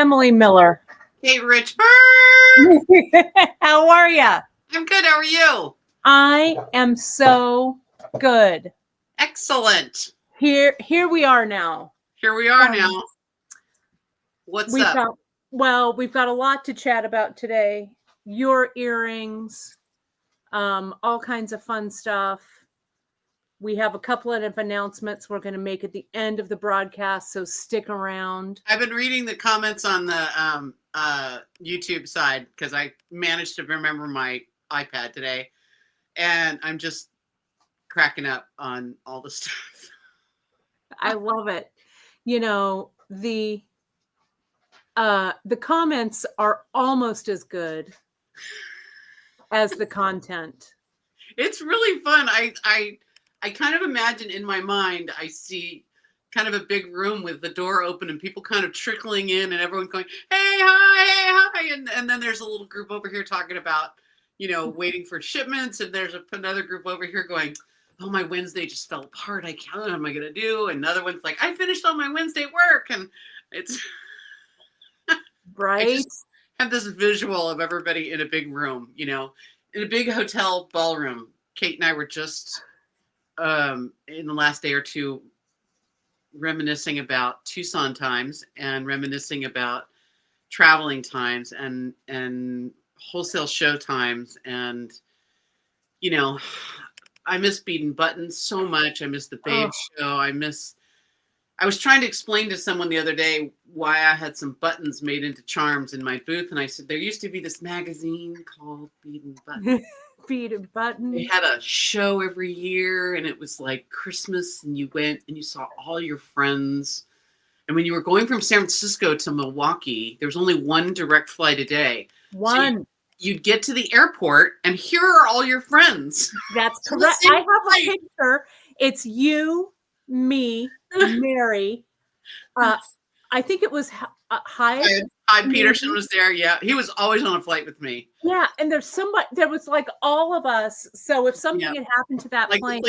Emily Miller. Hey, Rich Bird. How are ya? I'm good. How are you? I am so good. Excellent. Here we are now. Here we are now. What's up? We've got a lot to chat about today. Your earrings, all kinds of fun stuff. We have a couple of announcements we're going to make at the end of the broadcast, so stick around. I've been reading the comments on the YouTube side because I managed to remember my iPad today, and I'm just cracking up on all the stuff. I love it. You know, the comments are almost as good as the content. It's really fun. I kind of imagine in my mind, I see kind of a big room with the door open and people kind of trickling in and everyone going, hey, hi. And then there's a little group over here talking about, waiting for shipments. And there's another group over here going, oh, my Wednesday just fell apart. What am I going to do? And another one's like, I finished all my Wednesday work. And it's right. I just have this visual of everybody in a big room, in a big hotel ballroom. Kate and I were just in the last day or two reminiscing about Tucson times and reminiscing about traveling times and wholesale show times. And, I miss Bead and Buttons so much. I miss the Bead show. I was trying to explain to someone the other day why I had some buttons made into charms in my booth. And I said, there used to be this magazine called Bead and Buttons. Bead and Buttons. They had a show every year and it was like Christmas and you went and you saw all your friends. And when you were going from San Francisco to Milwaukee, there was only one direct flight a day. One. So you'd get to the airport and here are all your friends. That's correct. I have a picture. It's you, me, Mary. I think it was Hyde Peterson was there. Yeah, he was always on a flight with me. Yeah, and there was like all of us. So if something had happened to that plane,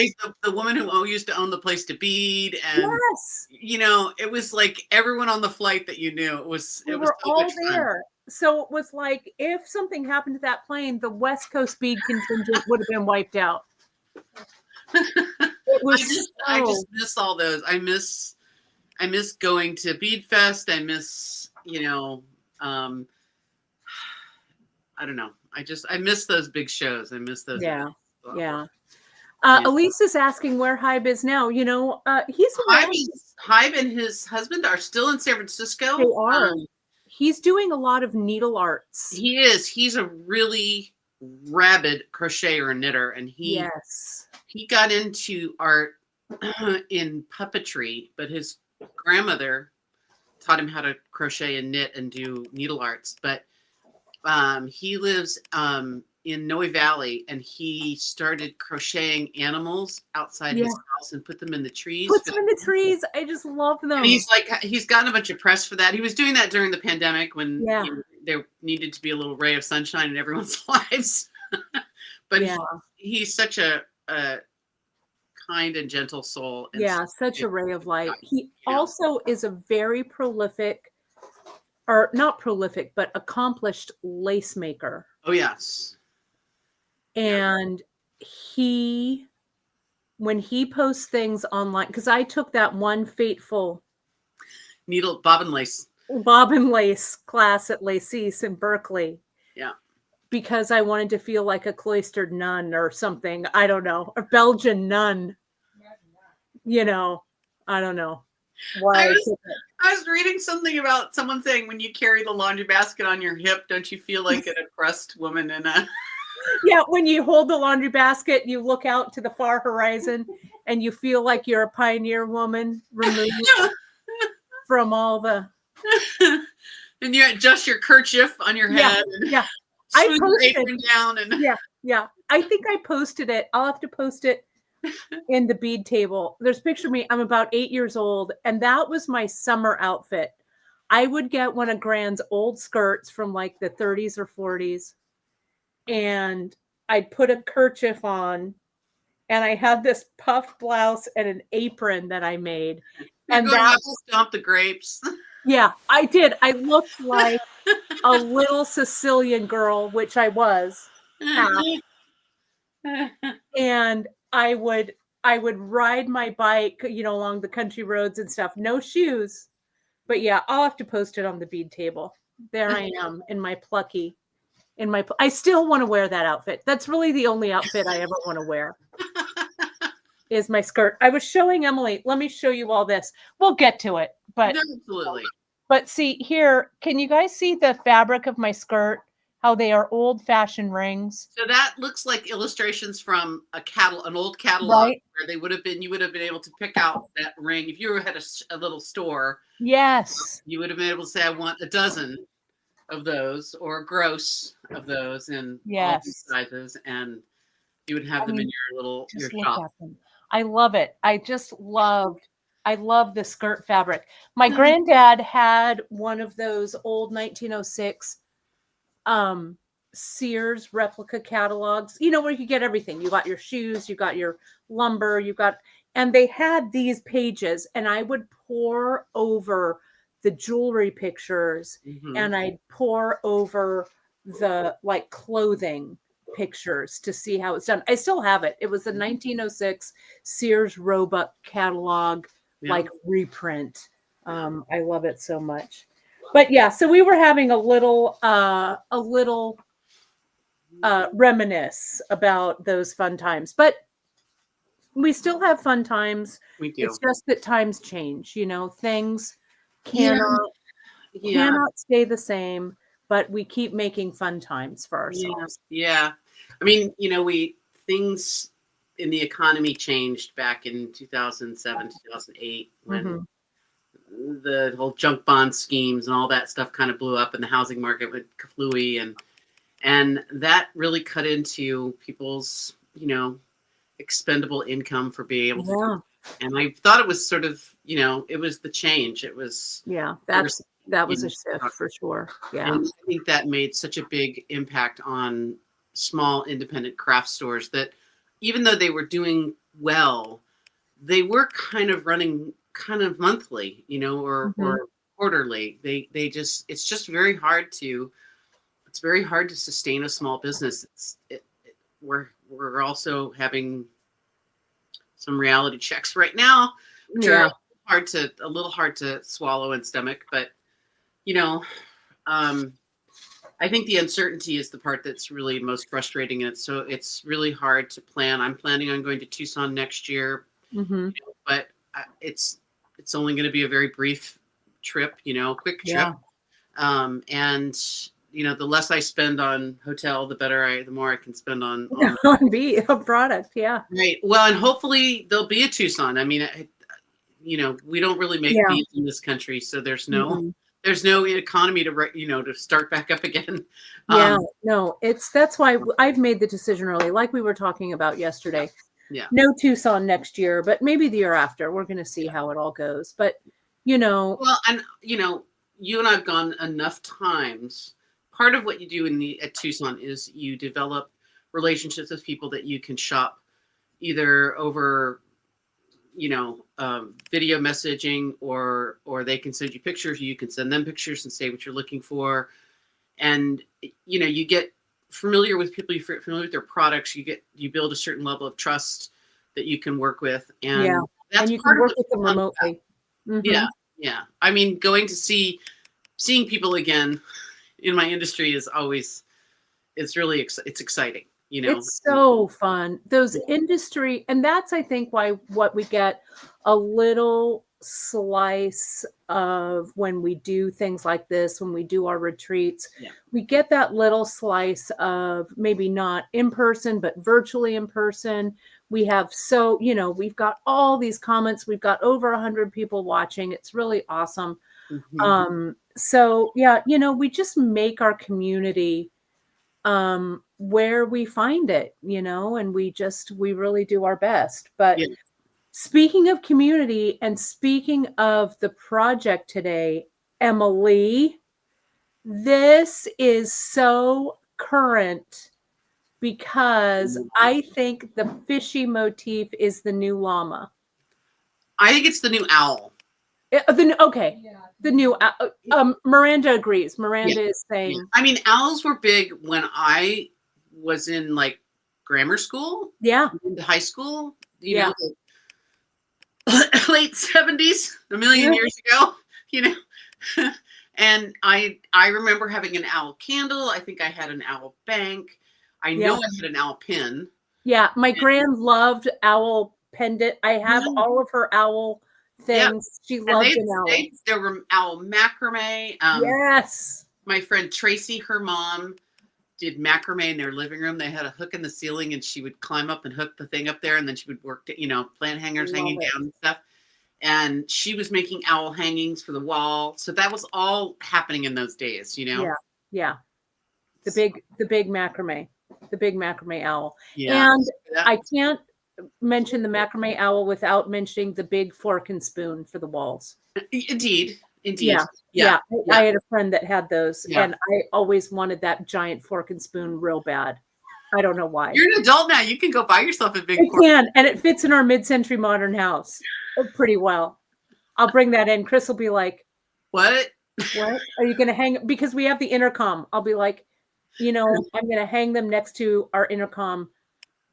the woman who used to own the place to Bead, and yes, it was like everyone on the flight that you knew. It was all there. So it was like if something happened to that plane, the West Coast Bead contingent would have been wiped out. It was. I just miss all those. I miss going to Bead Fest. I miss, I don't know. I miss those big shows. I miss those. Yeah. Events. Yeah. Elise is asking where Hybe is now. He's Hybe and his husband are still in San Francisco. They are. He's doing a lot of needle arts. He is. He's a really rabid crocheter and knitter, and he got into art in puppetry, but his grandmother taught him how to crochet and knit and do needle arts. But he lives in Noe Valley, and he started crocheting animals outside his house and put them in the trees. I just love them. And he's gotten a bunch of press for that. He was doing that during the pandemic when there needed to be a little ray of sunshine in everyone's lives. But he's such a kind and gentle soul. And such a ray of light. He also is a very prolific, or not prolific, but accomplished lace maker. Oh, yes. And when he posts things online, because I took that one fateful bobbin lace class at Lacis in Berkeley. Yeah. Because I wanted to feel like a cloistered nun or something. I don't know. A Belgian nun. I don't know. Why I was reading something about someone saying when you carry the laundry basket on your hip, don't you feel like an oppressed woman in a... Yeah, when you hold the laundry basket, you look out to the far horizon and you feel like you're a pioneer woman removed from all the... And you adjust your kerchief on your head. Yeah. I posted apron down and yeah. I think I posted it. I'll have to post it in the bead table. There's a picture of me. I'm about 8 years old, and that was my summer outfit. I would get one of Grand's old skirts from like the 30s or 40s, and I'd put a kerchief on, and I had this puff blouse and an apron that I made. And that will stomp the grapes. Yeah, I did. I looked like a little Sicilian girl, which I was half, and I would ride my bike, along the country roads and stuff. No shoes, but yeah, I'll have to post it on the bead table. There I am in my plucky, I still want to wear that outfit. That's really the only outfit I ever want to wear is my skirt. I was showing Emily. Let me show you all this. We'll get to it, but Absolutely. But see here, can you guys see the fabric of my skirt? How they are old-fashioned rings, So that looks like illustrations from an old catalog right? where you would have been able to pick out that ring. If you had a little store, Yes. you would have been able to say, I want a dozen of those or a gross of those in all these Yes. sizes, and you would have I them in mean, your just look shop. at them. I love it. I love the skirt fabric. My granddad had one of those old 1906 um Sears replica catalogs, where you get everything. You got your shoes, you got your lumber, and they had these pages, and I would pour over the jewelry pictures Mm-hmm. and I'd pour over the like clothing pictures to see how it's done. I still have it. It was the 1906 Sears Roebuck catalog, Yeah. like reprint. I love it so much. But yeah, so we were having a little reminisce about those fun times. But we still have fun times. We do. It's just that times change, things Yeah. cannot stay the same, but we keep making fun times for ourselves. Yeah. I mean, things in the economy changed back in 2007, 2008 when the whole junk bond schemes and all that stuff kind of blew up and the housing market went kaflooey, and that really cut into people's, expendable income for being able to. And I thought it was sort of, it was the change. It was that was a shift for sure. Yeah. And I think that made such a big impact on small independent craft stores that even though they were doing well, they were kind of running kind of monthly, or quarterly. It's just very hard to sustain a small business. We're also having some reality checks right now, which are a little hard to swallow and stomach, but I think the uncertainty is the part that's really most frustrating. And so it's really hard to plan. I'm planning on going to Tucson next year, but it's only going to be a very brief trip, quick trip. And the less I spend on hotel, the more I can spend on a product. Yeah. Right. Well, and hopefully there'll be a Tucson. I mean, we don't really make beads in this country, so there's no economy to start back up again. That's why I've made the decision early, like we were talking about yesterday. Yeah. No Tucson next year, but maybe the year after. We're going to see how it all goes. But well, and you and I've gone enough times. Part of what you do at Tucson is you develop relationships with people that you can shop either over video messaging or they can send you pictures, you can send them pictures and say what you're looking for, and you get familiar with people, you're familiar with their products, you build a certain level of trust that you can work with, and that's you part can work of with them remotely. Yeah. I mean, going to seeing people again in my industry is always, it's really it's exciting. It's so fun. Those industry, and that's, I think, what we get a little slice of when we do things like this, when we do our retreats, we get that little slice of maybe not in person, but virtually in person. We have, we've got all these comments. We've got over 100 people watching. It's really awesome. So yeah, we just make our community where we find it, and we really do our best. But speaking of community and speaking of the project today, Emily, this is so current because I think the fishy motif is the new llama. I think it's the new owl. Okay. The new Miranda agrees. Miranda is Yeah. saying, I mean, owls were big when I was in like grammar school, yeah, into high school, you yeah, know, the late 70s, a million years ago, you know. And I remember having an owl candle. I think I had an owl bank. I know yeah, I had an owl pin. yeah. My grand loved owl pendant. I have all of her owl Yeah. things. She And loved an owl. there were owl macrame. Yes. My friend Tracy, her mom, did macrame in their living room. They had a hook in the ceiling, and she would climb up and hook the thing up there, and then she would work, plant hangers hanging down and stuff. And she was making owl hangings for the wall. So that was all happening in those days, Yeah. Yeah. The big macrame. The big macrame owl. Yeah. And I can't mention the macrame owl without mentioning the big fork and spoon for the walls. Indeed. Yeah. I had a friend that had those, Yeah. and I always wanted that giant fork and spoon real bad. I don't know why. You're an adult now. You can go buy yourself a big fork. Can, and it fits in our mid-century modern house pretty well. I'll bring that in. Chris will be like, What are you going to hang? Because we have the intercom. I'll be like, I'm going to hang them next to our intercom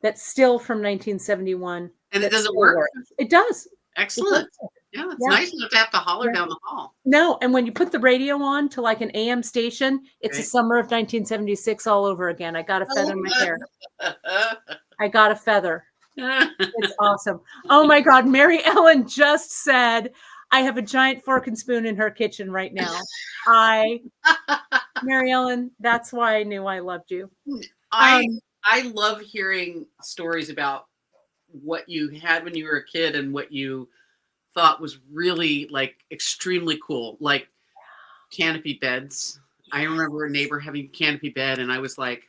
that's still from 1971. And it doesn't work? It does. Excellent. Yeah, it's nice not to have to holler down the hall. No, and when you put the radio on to like an AM station, it's the summer of 1976 all over again. I got a feather in my hair. I got a feather. It's awesome. Oh my God. Mary Ellen just said, I have a giant fork and spoon in her kitchen right now. Mary Ellen, that's why I knew I loved you. I love hearing stories about what you had when you were a kid and what you thought was really like extremely cool, like canopy beds. I remember a neighbor having a canopy bed, and I was like,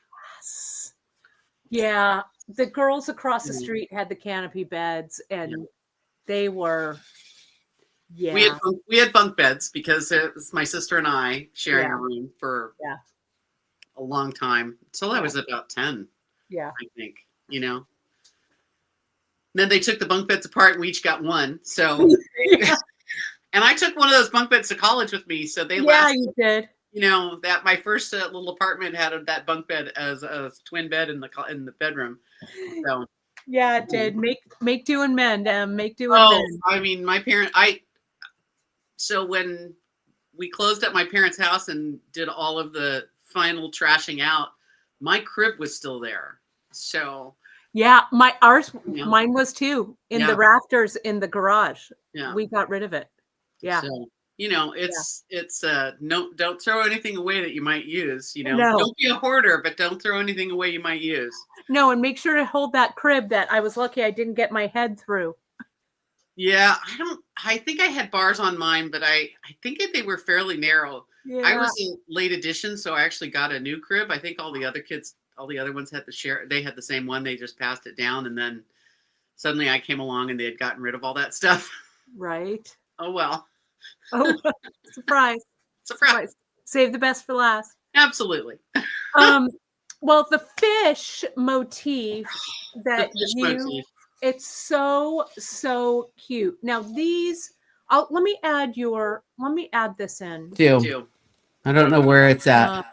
yeah, the girls across the street had the canopy beds, and they were, we had bunk beds because it was my sister and I sharing a room for a long time until I was about 10. I think, Then they took the bunk beds apart, and we each got one. So, and I took one of those bunk beds to college with me. So they lasted. You did. That my first little apartment had that bunk bed as a twin bed in the bedroom. So yeah, it did. Make do and mend. Make do and mend. I mean, my parent. So when we closed at my parents' house and did all of the final trashing out, my crib was still there. So. Yeah, mine was too in the rafters in the garage. Yeah, we got rid of it. Yeah. So, it's no, don't throw anything away that you might use. No. Don't be a hoarder, but don't throw anything away you might use. No, and make sure to hold that crib that I was lucky I didn't get my head through. Yeah, I think I had bars on mine, but I think they were fairly narrow. Yeah. I was a late edition, so I actually got a new crib. I think all the other ones had they had the same one. They just passed it down, and then suddenly I came along and they had gotten rid of all that stuff. Right. Oh, well. Oh, surprise. Surprise. Save the best for last. Absolutely. Well, the fish motif it's so cute. Now these, let me add this in. Two. I don't know where it's at.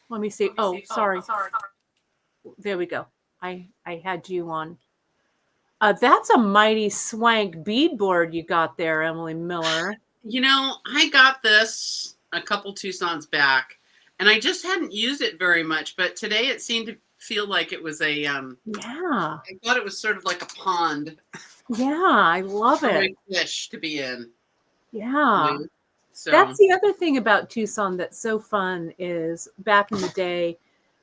Let me see. Oh, sorry. There we go. I had you on. That's a mighty swank beadboard you got there, Emily Miller. I got this a couple Tucsons back, and I just hadn't used it very much. But today it seemed to feel like it was a I thought it was sort of like a pond. Yeah, I love it. For my fish to be in. Yeah. So. That's the other thing about Tucson that's so fun is back in the day,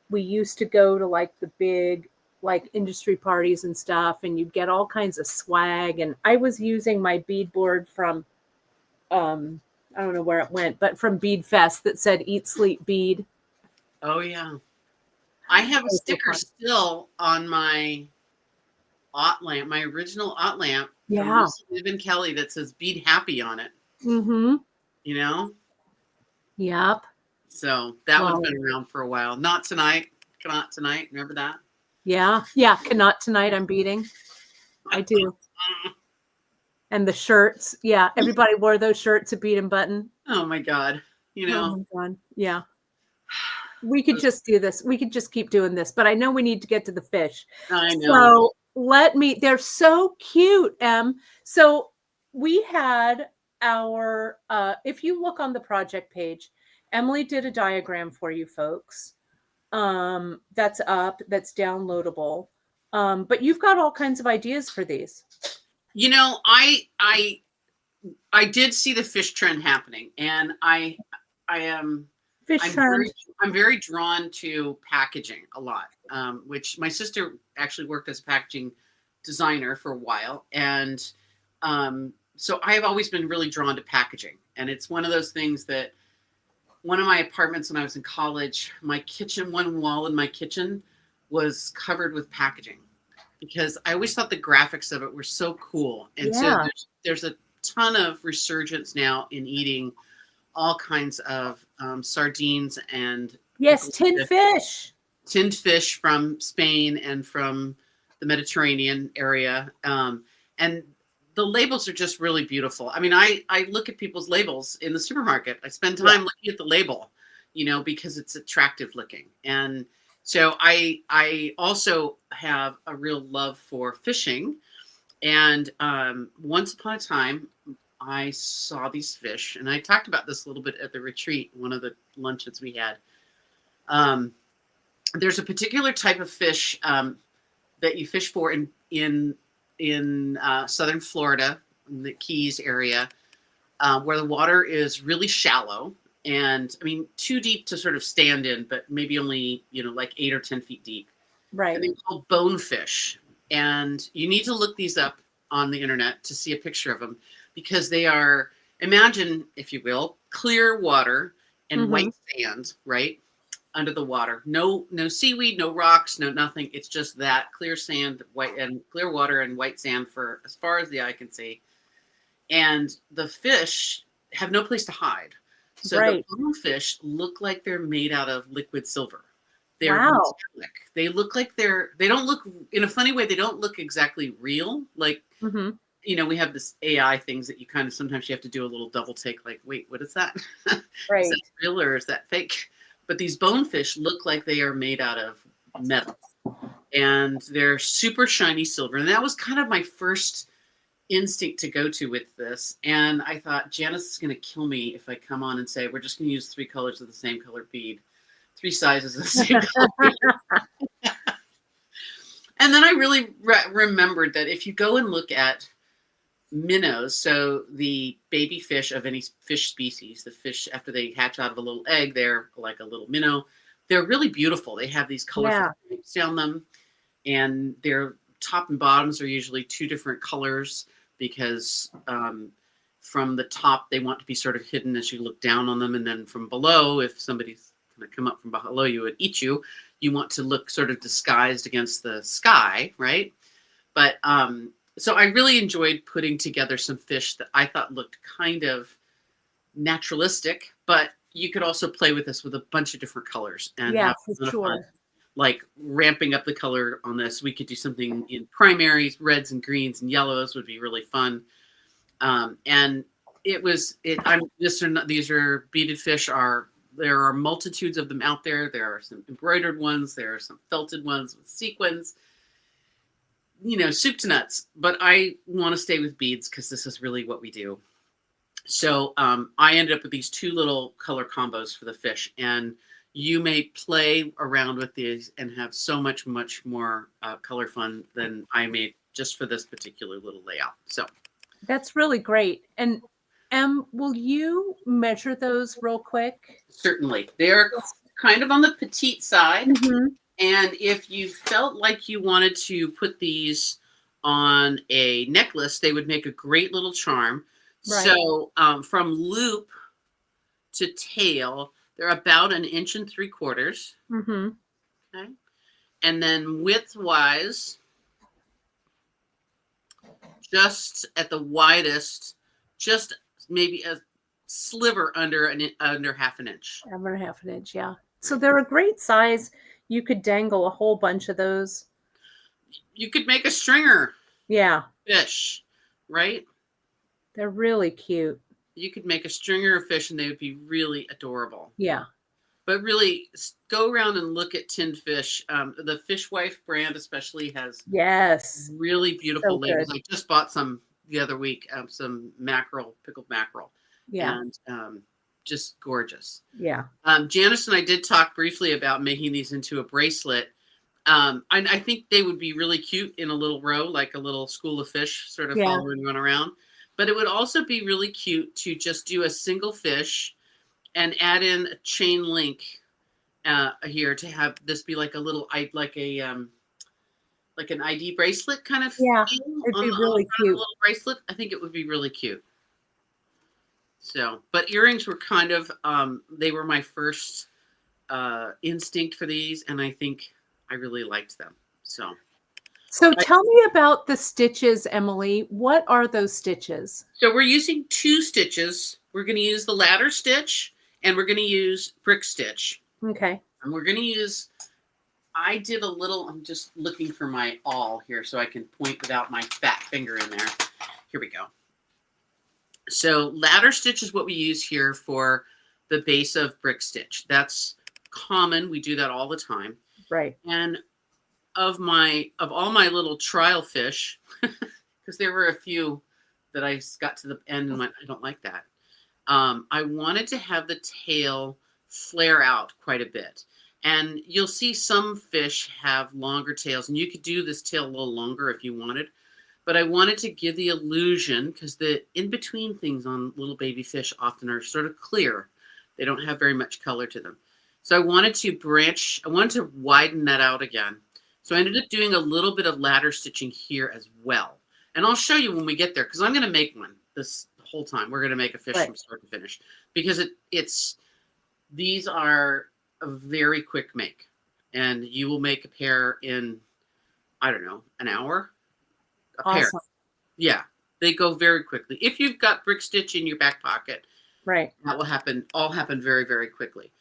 we used to go to like the big like industry parties and stuff, and you'd get all kinds of swag. And I was using my beadboard from, I don't know where it went, but from Bead Fest that said "Eat, Sleep, Bead." Oh yeah, I have a sticker still on my Ott lamp, my original Ott lamp. Yeah, from Kelly that says "Bead Happy" on it. Mm-hmm. Yep. So that one's been around for a while. Not tonight. Cannot tonight. Remember that? Yeah. Cannot tonight. I'm beating. I do. and the shirts. Yeah, everybody wore those shirts at Bead and Button. Oh my God. You Oh know, my God. Yeah. We could just do this. We could just keep doing this, but I know we need to get to the fish. I know. So they're so cute, Em. So we had our, if you look on the project page, Emily did a diagram for you folks. That's up, that's downloadable. But you've got all kinds of ideas for these. You know, I did see the fish trend happening, and I am Fish trend. I'm very drawn to packaging a lot, which my sister actually worked as a packaging designer for a while, and so I have always been really drawn to packaging, and it's one of those things that one of my apartments when I was in college, my kitchen, one wall in my kitchen was covered with packaging because I always thought the graphics of it were so cool, and so Yeah. there's a ton of resurgence now in eating all kinds of sardines and Yes, tinned fish from Spain and from the Mediterranean area. And the labels are just really beautiful. I mean, I look at people's labels in the supermarket. I spend time looking at the label, you know, because it's attractive looking. And so I also have a real love for fishing. And once upon a time, I saw these fish, and I talked about this a little bit at the retreat, one of the luncheons we had. There's a particular type of fish that you fish for in southern Florida, in the Keys area, where the water is really shallow, and I mean too deep to sort of stand in, but maybe only like 8 or 10 feet deep. Right. And they're called bonefish, and you need to look these up on the internet to see a picture of them. Because they are, imagine, if you will, clear water and white sand, right? Under the water. No seaweed, no rocks, no nothing. It's just that clear sand, white and clear water and white sand for as far as the eye can see. And the fish have no place to hide. So the bonefish look like they're made out of liquid silver. They're metallic. They look like they don't look, in a funny way, they don't look exactly real. Like, we have this AI things that you kind of sometimes you have to do a little double take, like, wait, what is that? Right. Is that real or is that fake? But these bonefish look like they are made out of metal, and they're super shiny silver. And that was kind of my first instinct to go to with this. And I thought, Janice is going to kill me if I come on and say, we're just going to use 3 colors of the same color bead, 3 sizes of the same color bead. And then I really remembered that if you go and look at minnows, so the baby fish of any fish species, the fish after they hatch out of a little egg, they're like a little minnow. They're really beautiful. They have these colorful stripes down them, and their top and bottoms are usually 2 different colors because from the top they want to be sort of hidden as you look down on them, and then from below, if somebody's going to come up from below you and eat you, you want to look sort of disguised against the sky, right? But so I really enjoyed putting together some fish that I thought looked kind of naturalistic, but you could also play with this with a bunch of different colors and have for sure. Fun. Like ramping up the color on this. We could do something in primaries, reds and greens and yellows would be really fun. And these are beaded fish. There are multitudes of them out there. There are some embroidered ones. There are some felted ones with sequins. Soup to nuts, but I want to stay with beads because this is really what we do. So I ended up with these 2 little color combos for the fish, and you may play around with these and have so much more color fun than I made just for this particular little layout. So that's really great. And will you measure those real quick? Certainly. They're kind of on the petite side. And if you felt like you wanted to put these on a necklace, they would make a great little charm. Right. So from loop to tail, they're about 1 3/4 inches. Okay. And then width-wise, just at the widest, just maybe a sliver under 1/2 inch. Under 1/2 inch, yeah. So they're a great size. You could dangle a whole bunch of those. You could make a stringer. Yeah. Fish, right? They're really cute. You could make a stringer of fish and they would be really adorable. Yeah. But really, go around and look at tinned fish. The Fish Wife brand especially has Yes. really beautiful So labels. good. I just bought some the other week, some mackerel, pickled mackerel, Yeah. and just gorgeous. Yeah. Janice and I did talk briefly about making these into a bracelet. I think they would be really cute in a little row, like a little school of fish sort of Yeah. following one around. But it would also be really cute to just do a single fish and add in a chain link here to have this be like a little, like an ID bracelet kind of Yeah. thing It'd on be the really front of the cute. little bracelet. I think it would be really cute. So, but earrings were kind of, they were my first instinct for these, and I think I really liked them. So tell me about the stitches, Emily. What are those stitches? So we're using 2 stitches. We're going to use the ladder stitch, and we're going to use brick stitch. Okay. And we're going to use, I did a little, I'm just looking for my awl here so I can point without my fat finger in there. Here we go. So ladder stitch is what we use here for the base of brick stitch. That's common. We do that all the time. Right. And of all my little trial fish, because there were a few that I got to the end and went, I don't like that. I wanted to have the tail flare out quite a bit. And you'll see some fish have longer tails, and you could do this tail a little longer if you wanted. But I wanted to give the illusion, because the in-between things on little baby fish often are sort of clear. They don't have very much color to them. So I wanted to widen that out again. So I ended up doing a little bit of ladder stitching here as well. And I'll show you when we get there, because I'm going to make one this whole time. We're going to make a fish from start to finish, because these are a very quick make. And you will make a pair in, I don't know, an hour. Pair. Yeah, they go very quickly. If you've got brick stitch in your back pocket, right, that will happen very, very quickly.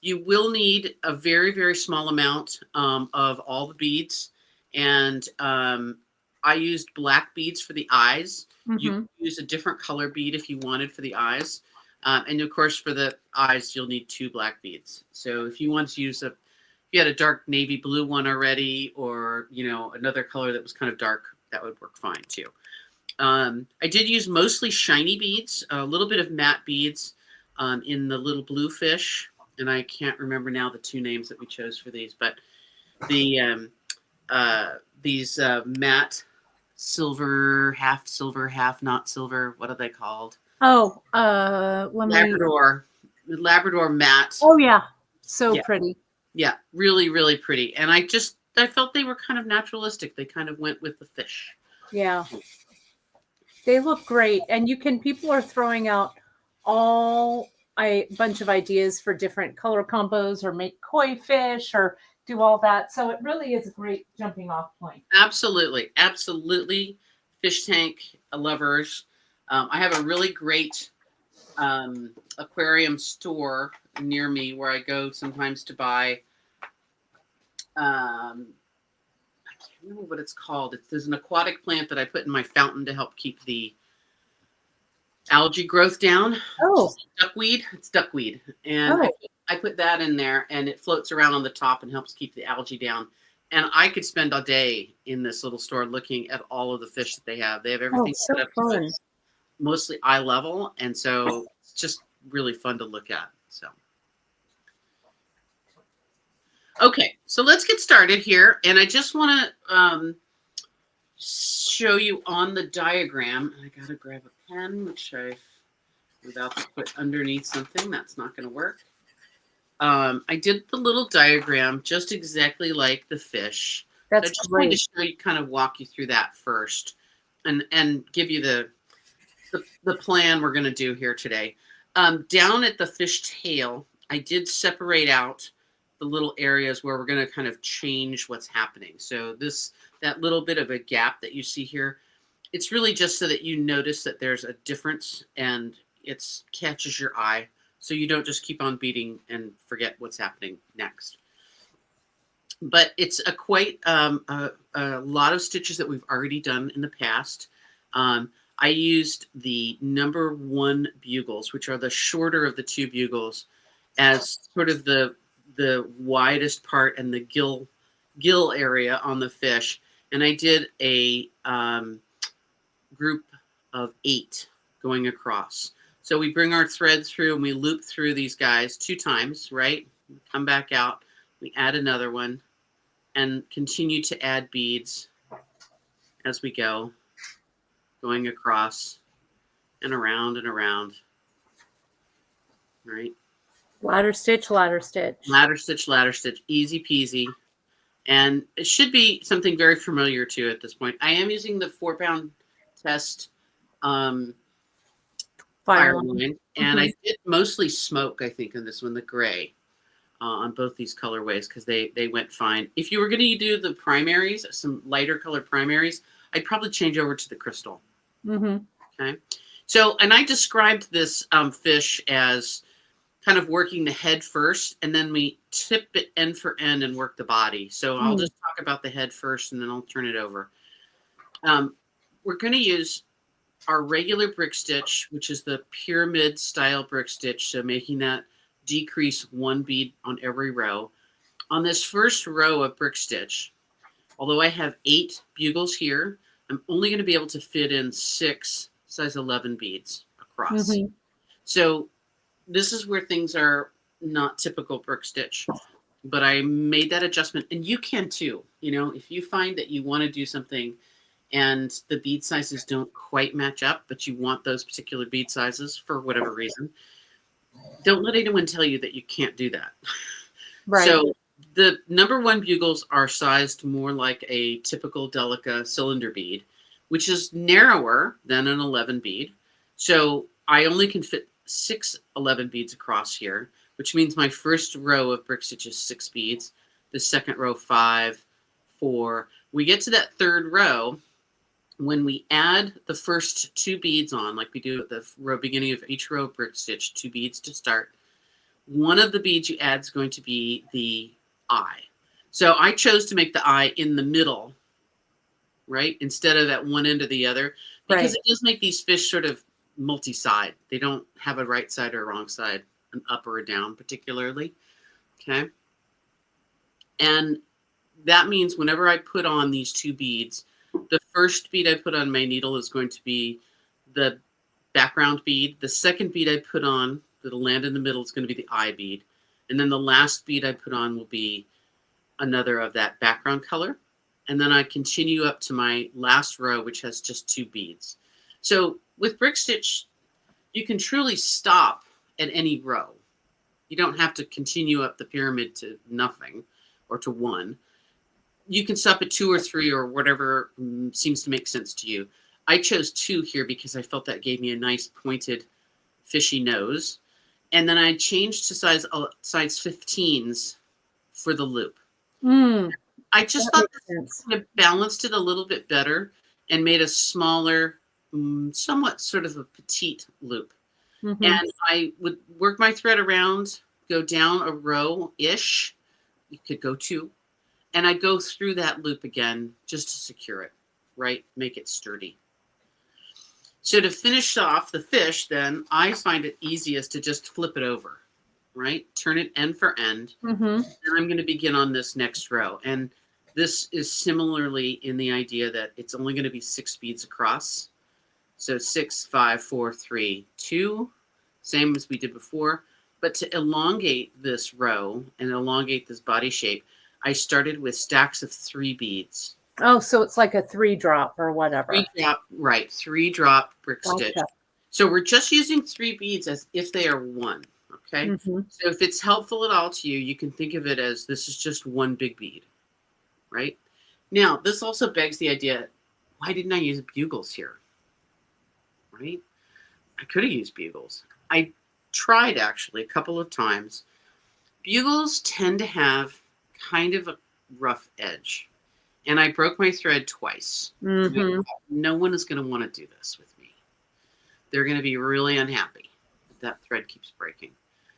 You will need a very, very small amount of all the beads, and I used black beads for the eyes. Mm-hmm. You can use a different color bead if you wanted for the eyes, and of course for the eyes you'll need 2 black beads. So if you want to use if you had a dark navy blue one already, or another color that was kind of dark, that would work fine too. I did use mostly shiny beads, a little bit of matte beads in the little blue fish, and I can't remember now the 2 names that we chose for these, but the these matte silver, half not silver. What are they called? Oh, Labrador matte. Oh yeah, so pretty. Yeah, really, really pretty. And I felt they were kind of naturalistic. They kind of went with the fish. Yeah. They look great. And people are throwing out a bunch of ideas for different color combos, or make koi fish, or do all that. So it really is a great jumping off point. Absolutely. Absolutely. Fish tank lovers. I have a really great aquarium store near me where I go sometimes to buy, I can't remember what it's called. There's an aquatic plant that I put in my fountain to help keep the algae growth down. Oh, duckweed. It's duckweed. And I put that in there, and it floats around on the top and helps keep the algae down. And I could spend a day in this little store looking at all of the fish that they have. They have everything set up to mostly eye level, and so it's just really fun to look at. So, okay, so let's get started here, and I just want to show you on the diagram. I gotta grab a pen, which I'm about to put underneath something. That's not going to work. I did the little diagram just exactly like the fish. That's I just great. wanted to show you, kind of walk you through that first, and give you the plan we're going to do here today. Down at the fish tail, I did separate out the little areas where we're going to kind of change what's happening. So that little bit of a gap that you see here, it's really just so that you notice that there's a difference and it catches your eye, so you don't just keep on beading and forget what's happening next. But it's quite a lot of stitches that we've already done in the past. I used the number 1 bugles, which are the shorter of the 2 bugles, as sort of the widest part and the gill area on the fish. And I did a group of 8 going across. So we bring our thread through and we loop through these guys 2 times, right? Come back out, we add another one and continue to add beads as we go, going across and around, right? Ladder stitch, ladder stitch. Ladder stitch, easy peasy. And it should be something very familiar to you at this point. I am using the 4-pound test fire line, and I did mostly smoke, I think, in this one, the gray, on both these colorways, because they went fine. If you were going to do the primaries, some lighter color primaries, I'd probably change over to the crystal. Okay. So, and I described this fish as kind of working the head first, and then we tip it end for end and work the body. So I'll just talk about the head first, and then I'll turn it over. We're going to use our regular brick stitch, which is the pyramid style brick stitch, so making that decrease 1 bead on every row. On this first row of brick stitch, although I have 8 bugles here, I'm only going to be able to fit in 6 size 11 beads across. So this is where things are not typical brick stitch, but I made that adjustment, and you can too. You know, if you find that you want to do something and the bead sizes don't quite match up, but you want those particular bead sizes for whatever reason, don't let anyone tell you that you can't do that. Right. So the number 1 bugles are sized more like a typical Delica cylinder bead, which is narrower than an 11 bead. So I only can fit 6 11 beads across here, which means my first row of brick stitch is 6 beads. The second row, 5, 4. We get to that third row. When we add the first 2 beads on, like we do at the beginning of each row of brick stitch, 2 beads to start, one of the beads you add is going to be the eye. So I chose to make the eye in the middle, right, instead of at one end or the other, because it does make these fish sort of multi-side. They don't have a right side or a wrong side, an up or a down particularly, okay? And that means whenever I put on these 2 beads, the first bead I put on my needle is going to be the background bead. The second bead I put on that'll land in the middle is going to be the eye bead. And then the last bead I put on will be another of that background color. And then I continue up to my last row, which has just 2 beads. So with brick stitch, you can truly stop at any row. You don't have to continue up the pyramid to nothing or to 1. You can stop at 2 or 3 or whatever seems to make sense to you. I chose 2 here because I felt that gave me a nice pointed fishy nose. And then I changed to size 15s for the loop. I just thought this kind of balanced it a little bit better and made a smaller, somewhat sort of a petite loop. And I would work my thread around, go down a row-ish. You could go 2. And I go through that loop again just to secure it, right? Make it sturdy. So to finish off the fish, then I find it easiest to just flip it over, right? Turn it end for end. And I'm going to begin on this next row. And this is similarly in the idea that it's only going to be 6 beads across. So 6, 5, 4, 3, 2, same as we did before. But to elongate this row and elongate this body shape, I started with stacks of 3 beads. Oh, so it's like a 3-drop or whatever. 3-drop, right. 3-drop brick stitch. So we're just using 3 beads as if they are 1. Okay. So if it's helpful at all to you, you can think of it as this is just 1 big bead. Right. Now, this also begs the idea, why didn't I use bugles here? Right. I could have used bugles. I tried actually a couple of times. Bugles tend to have kind of a rough edge. And I broke my thread twice. No one is going to want to do this with me. They're going to be really unhappy if that thread keeps breaking.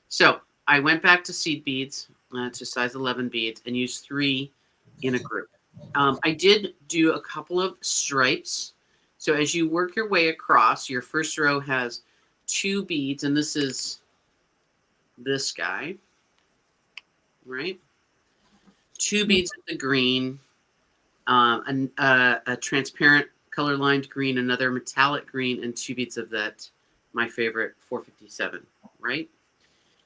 So I went back to seed beads, to size 11 beads, and used 3 in a group. I did do a couple of stripes So as you work your way across, your first row has 2 beads, and this is this guy, right? 2 beads of the green, a transparent color lined green, another metallic green, and 2 beads of that, my favorite 457, right?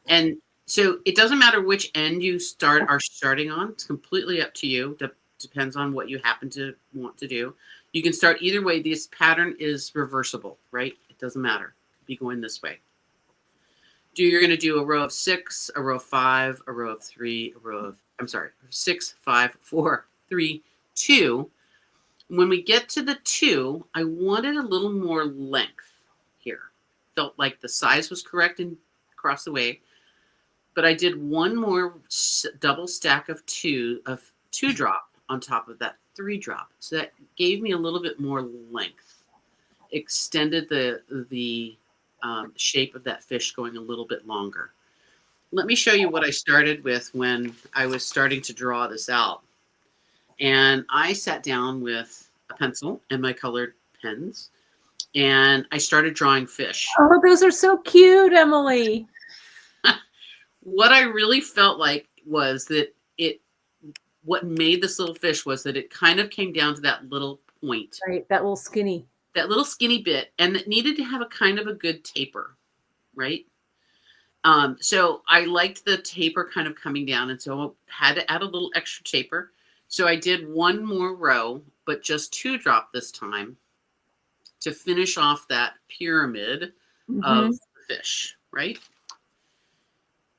And so it doesn't matter which end you are starting on. It's completely up to you. Depends on what you happen to want to do. You can start either way. This pattern is reversible, right? It doesn't matter. Be going this way. You're going to do a row of 6, a row of 5, a row of 3, a row of, 6, 5, 4, 3, 2. When we get to the 2, I wanted a little more length here. Felt like the size was correct and across the way, but I did one more double stack of 2 drop on top of that 3 drop. So that gave me a little bit more length, extended the shape of that fish going a little bit longer. Let me show you what I started with when I was starting to draw this out. And I sat down with a pencil and my colored pens, and I started drawing fish. Oh, those are so cute, Emily. What I really felt like was that what made this little fish was that it kind of came down to that little point. Right, that little skinny bit, and it needed to have a kind of a good taper, right? So I liked the taper kind of coming down, and so I had to add a little extra taper. So I did one more row, but just 2 drop this time to finish off that pyramid of the fish, right?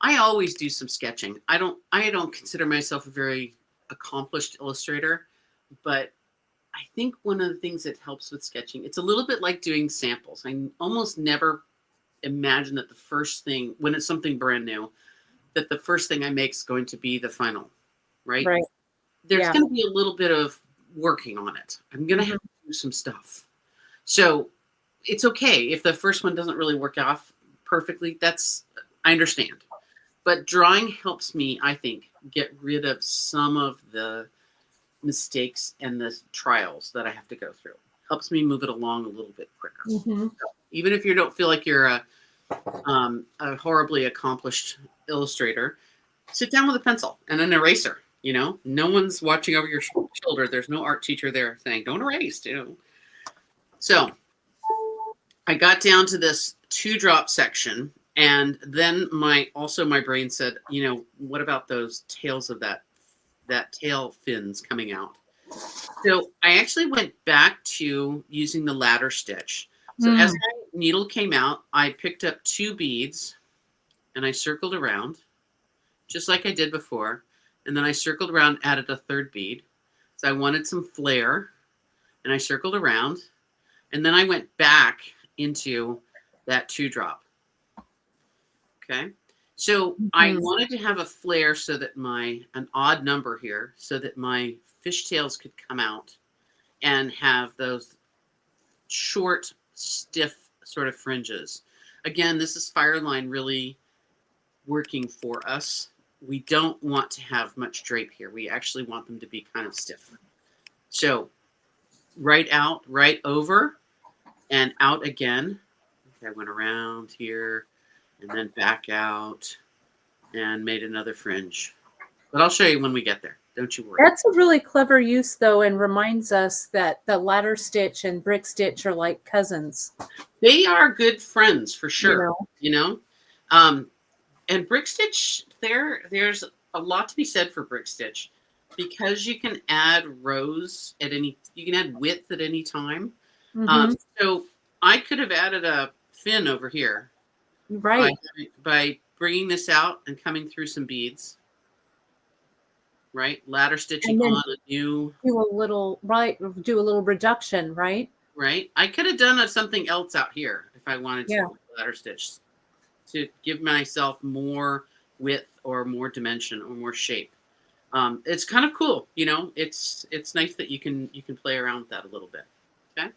I always do some sketching. I don't consider myself a very accomplished illustrator, but I think one of the things that helps with sketching, it's a little bit like doing samples. I almost never imagine that the first thing, when it's something brand new, that the first thing I make is going to be the final, right? Right. There's going to be a little bit of working on it. I'm going to have to do some stuff. So it's okay if the first one doesn't really work off perfectly. I understand. But drawing helps me, I think, get rid of some of the mistakes and the trials that I have to go through. Helps me move it along a little bit quicker. So even if you don't feel like you're a horribly accomplished illustrator, sit down with a pencil and an eraser. You know, no one's watching over your shoulder. There's no art teacher there saying, don't erase, you know. So I got down to this 2 drop section, and then my brain said, you know, what about those tails of that tail fins coming out? So I actually went back to using the ladder stitch. So as my needle came out, I picked up 2 beads and I circled around just like I did before. And then I circled around, added a 3rd bead. So I wanted some flare, and I circled around. And then I went back into that 2 drop. Okay. So I wanted to have a flare so that an odd number here, so that my fishtails could come out and have those short, stiff sort of fringes. Again, this is Fireline really working for us. We don't want to have much drape here. We actually want them to be kind of stiff. So right out, right over, and out again. Okay, I went around here and then back out and made another fringe. But I'll show you when we get there. Don't you worry. That's a really clever use, though, and reminds us that the ladder stitch and brick stitch are like cousins. They are good friends for sure. You know? And brick stitch, there's a lot to be said for brick stitch, because you can add rows you can add width at any time. So I could have added a fin over here, right, by bringing this out and coming through some beads, right? Ladder stitching on a new, do a little reduction, right? Right. I could have done something else out here if I wanted to, ladder stitch, to give myself more width or more dimension or more shape. It's kind of cool, you know. It's nice that you can play around with that a little bit. Okay.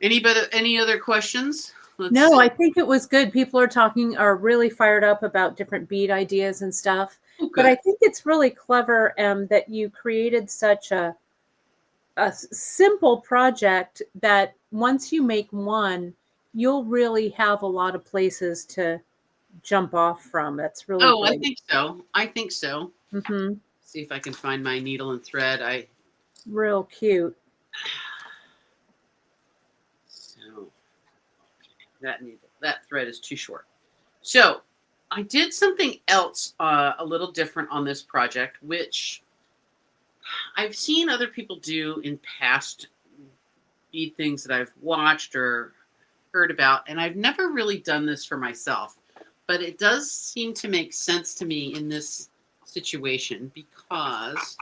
Any other questions? No, I think it was good. People are really fired up about different bead ideas and stuff. But I think it's really clever that you created such a simple project that once you make one, you'll really have a lot of places to jump off from. That's really Oh, I great. think so. I think so. Mm-hmm. See if I can find my needle and thread. Real cute. So that thread is too short. So I did something else a little different on this project, which I've seen other people do in past bead things that I've watched or heard about, and I've never really done this for myself, but it does seem to make sense to me in this situation because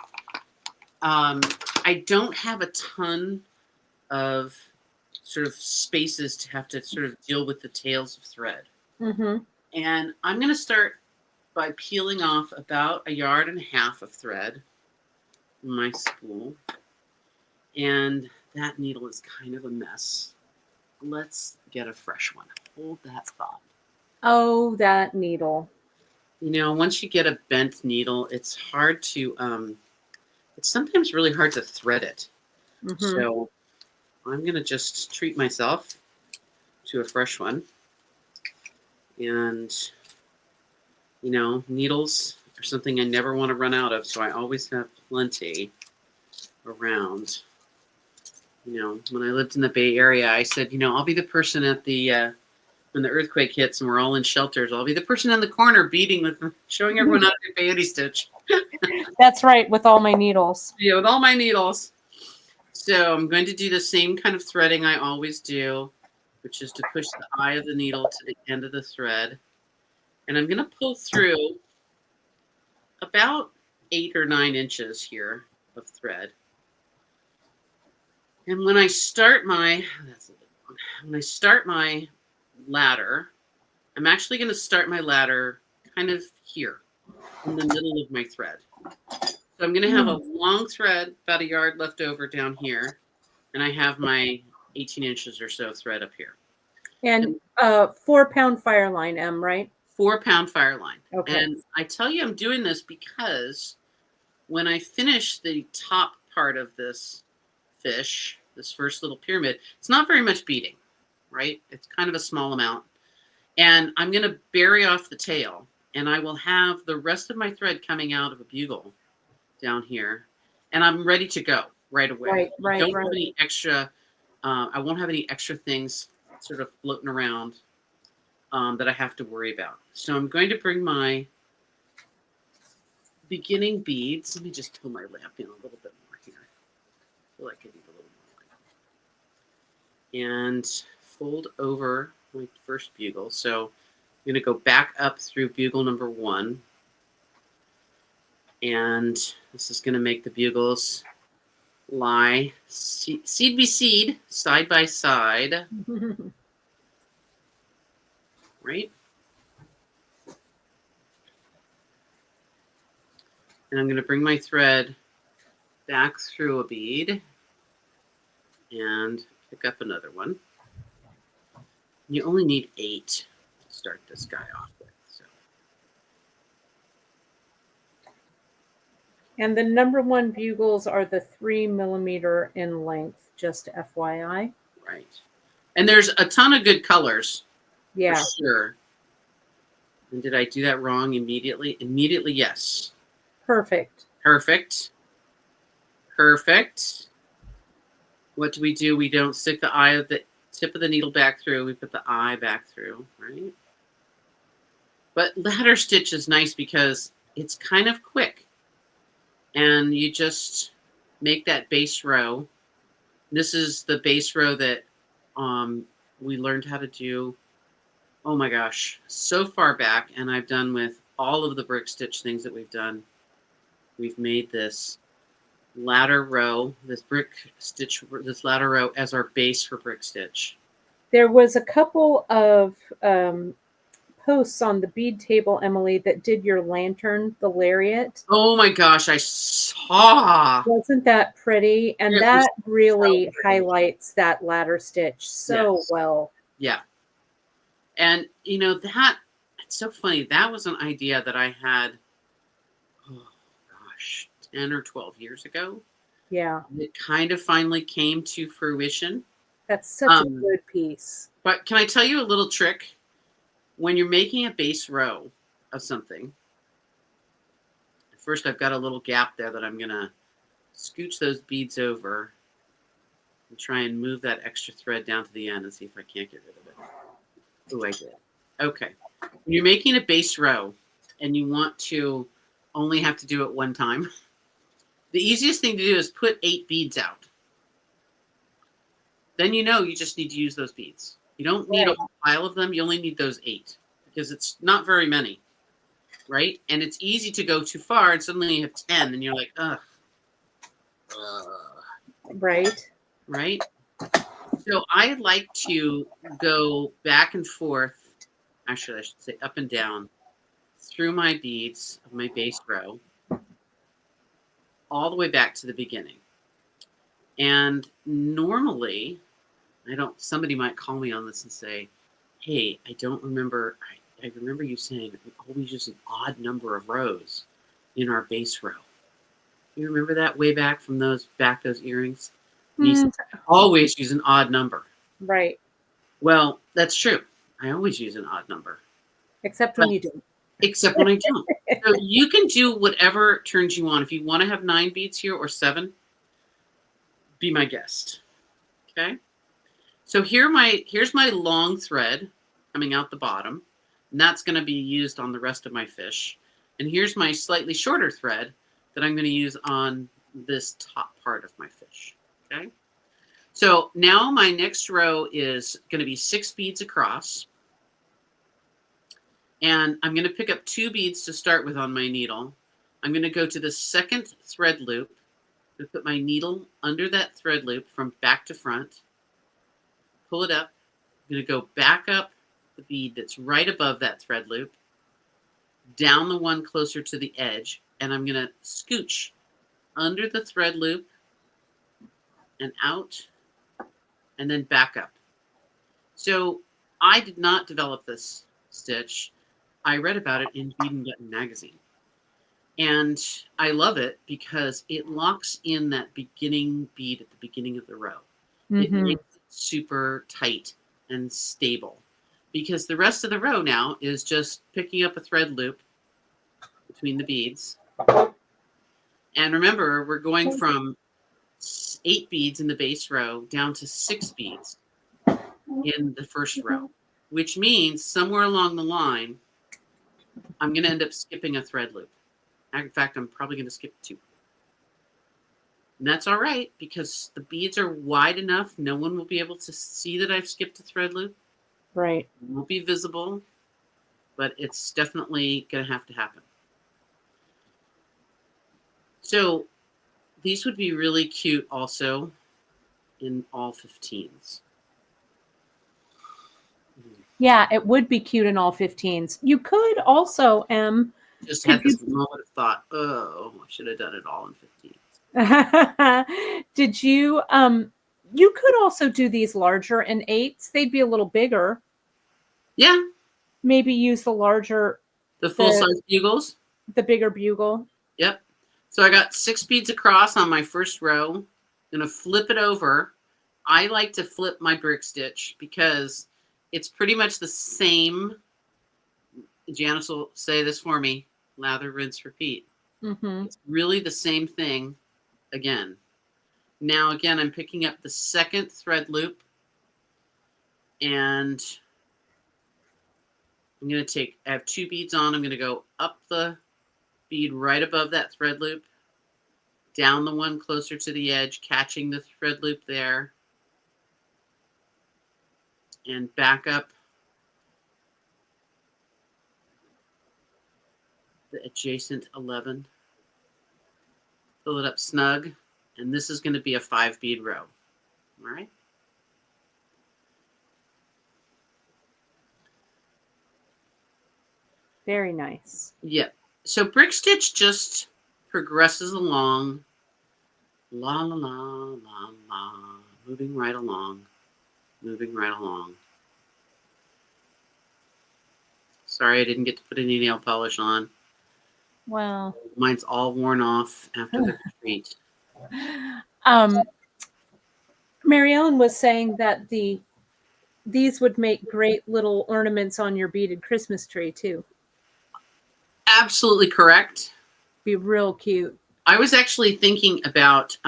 I don't have a ton of sort of spaces to have to sort of deal with the tails of thread. Mm-hmm. And I'm going to start by peeling off about 1.5 yards of thread in my spool. And that needle is kind of a mess. Let's get a fresh one. Hold that thought. Oh, that needle. You know, once you get a bent needle, it's hard to, it's sometimes really hard to thread it. Mm-hmm. So I'm going to just treat myself to a fresh one. And, you know, needles are something I never want to run out of, so I always have plenty around. You know, when I lived in the Bay Area, I said, you know, I'll be the person at the, when the earthquake hits and we're all in shelters, I'll be the person in the corner beading with them, showing everyone how to do peyote stitch. That's right, with all my needles. Yeah, with all my needles. So I'm going to do the same kind of threading I always do, which is to push the eye of the needle to the end of the thread. And I'm going to pull through about 8 or 9 inches here of thread. And when I start my, when I start my ladder, I'm actually going to start my ladder kind of here in the middle of my thread. So I'm going to have a long thread, about 1 yard left over down here. And I have my 18 inches or so thread up here. And 4-pound fire line, M, right? 4-pound fire line. Okay. And I tell you I'm doing this because when I finish the top part of this fish, this first little pyramid, it's not very much beading, right? It's kind of a small amount. And I'm going to bury off the tail, and I will have the rest of my thread coming out of a bugle down here, and I'm ready to go right away. Right. Don't have any extra, I won't have any extra things sort of floating around that I have to worry about. So I'm going to bring my beginning beads. Let me just pull my lamp in a little bit more here. I feel like I need a little more light. And fold over my first bugle. So I'm going to go back up through bugle number 1. And this is going to make the bugles lie seed by seed, side by side. Right? And I'm going to bring my thread back through a bead and pick up another one. You only need 8 to start this guy off with. So. And the number 1 bugles are the 3 millimeter in length, just FYI. Right. And there's a ton of good colors. Yeah. For sure. And did I do that wrong immediately? Immediately, yes. Perfect. Perfect. Perfect. What do? We don't stick the eye of the tip of the needle back through. We put the eye back through, right? But ladder stitch is nice because it's kind of quick. And you just make that base row. This is the base row that we learned how to do, oh my gosh, so far back. And I've done with all of the brick stitch things that we've done. We've made this ladder row, this brick stitch, this ladder row as our base for brick stitch. There was a couple of posts on the bead table, Emily, that did your lantern, the lariat. Oh my gosh, I saw. Wasn't that pretty? And that really highlights that ladder stitch so well. Yeah. And, you know, that, it's so funny. That was an idea that I had, oh gosh, 10 or 12 years ago. Yeah. It kind of finally came to fruition. That's such a good piece. But can I tell you a little trick? When you're making a base row of something, first I've got a little gap there that I'm going to scooch those beads over and try and move that extra thread down to the end and see if I can't get rid of it. Oh, I did. Okay. When you're making a base row and you want to only have to do it one time, the easiest thing to do is put 8 beads out. Then you know you just need to use those beads. You don't need a whole pile of them. You only need those 8 because it's not very many, right? And it's easy to go too far and suddenly you have 10 and you're like, ugh. Right. Right? So I like to go back and forth, actually I should say up and down, through my beads of my base row, all the way back to the beginning. And normally, somebody might call me on this and say, hey, I don't remember, I remember you saying we always use an odd number of rows in our base row. You remember that way back from those earrings? We always use an odd number. Right. Well, that's true. I always use an odd number. Except when you don't. Except when I don't. So you can do whatever turns you on. If you want to have 9 beads here or 7, be my guest. Okay? So here's my long thread coming out the bottom. And that's going to be used on the rest of my fish. And here's my slightly shorter thread that I'm going to use on this top part of my fish. Okay? So now my next row is going to be 6 beads across. And I'm going to pick up 2 beads to start with on my needle. I'm going to go to the second thread loop. I'm going to put my needle under that thread loop from back to front. Pull it up. I'm going to go back up the bead that's right above that thread loop, down the one closer to the edge, and I'm going to scooch under the thread loop and out, and then back up. So I did not develop this stitch. I read about it in Bead and Button magazine. And I love it because it locks in that beginning bead at the beginning of the row. It makes it super tight and stable because the rest of the row now is just picking up a thread loop between the beads. And remember, we're going from 8 beads in the base row down to 6 beads in the first row, which means somewhere along the line, I'm going to end up skipping a thread loop. In fact, I'm probably going to skip 2. And that's all right because the beads are wide enough. No one will be able to see that I've skipped a thread loop. Right. It won't be visible, but it's definitely going to happen. So these would be really cute also in all 15s. Yeah, it would be cute in all 15s. You could also, just had this moment of thought, oh, I should have done it all in 15. Did you, you could also do these larger in 8s. They'd be a little bigger. Yeah. Maybe use the larger. The full-size bugles? The bigger bugle. Yep. So I got 6 beads across on my first row. I'm going to flip it over. I like to flip my brick stitch because it's pretty much the same. Janice will say this for me. Lather, rinse, repeat. It's really the same thing again. Now, again, I'm picking up the second thread loop. And I'm going to I have 2 beads on. I'm going to go up the bead right above that thread loop. Down the one closer to the edge, catching the thread loop there. And back up the adjacent 11. Pull it up snug. And this is going to be a 5 bead row. All right. Very nice. Yeah. So brick stitch just progresses along. La, la, la, la, la. Moving right along. Moving right along. Sorry, I didn't get to put any nail polish on. Wow. Mine's all worn off after the retreat. Mary Ellen was saying that these would make great little ornaments on your beaded Christmas tree too. Absolutely correct. Be real cute. I was actually thinking about,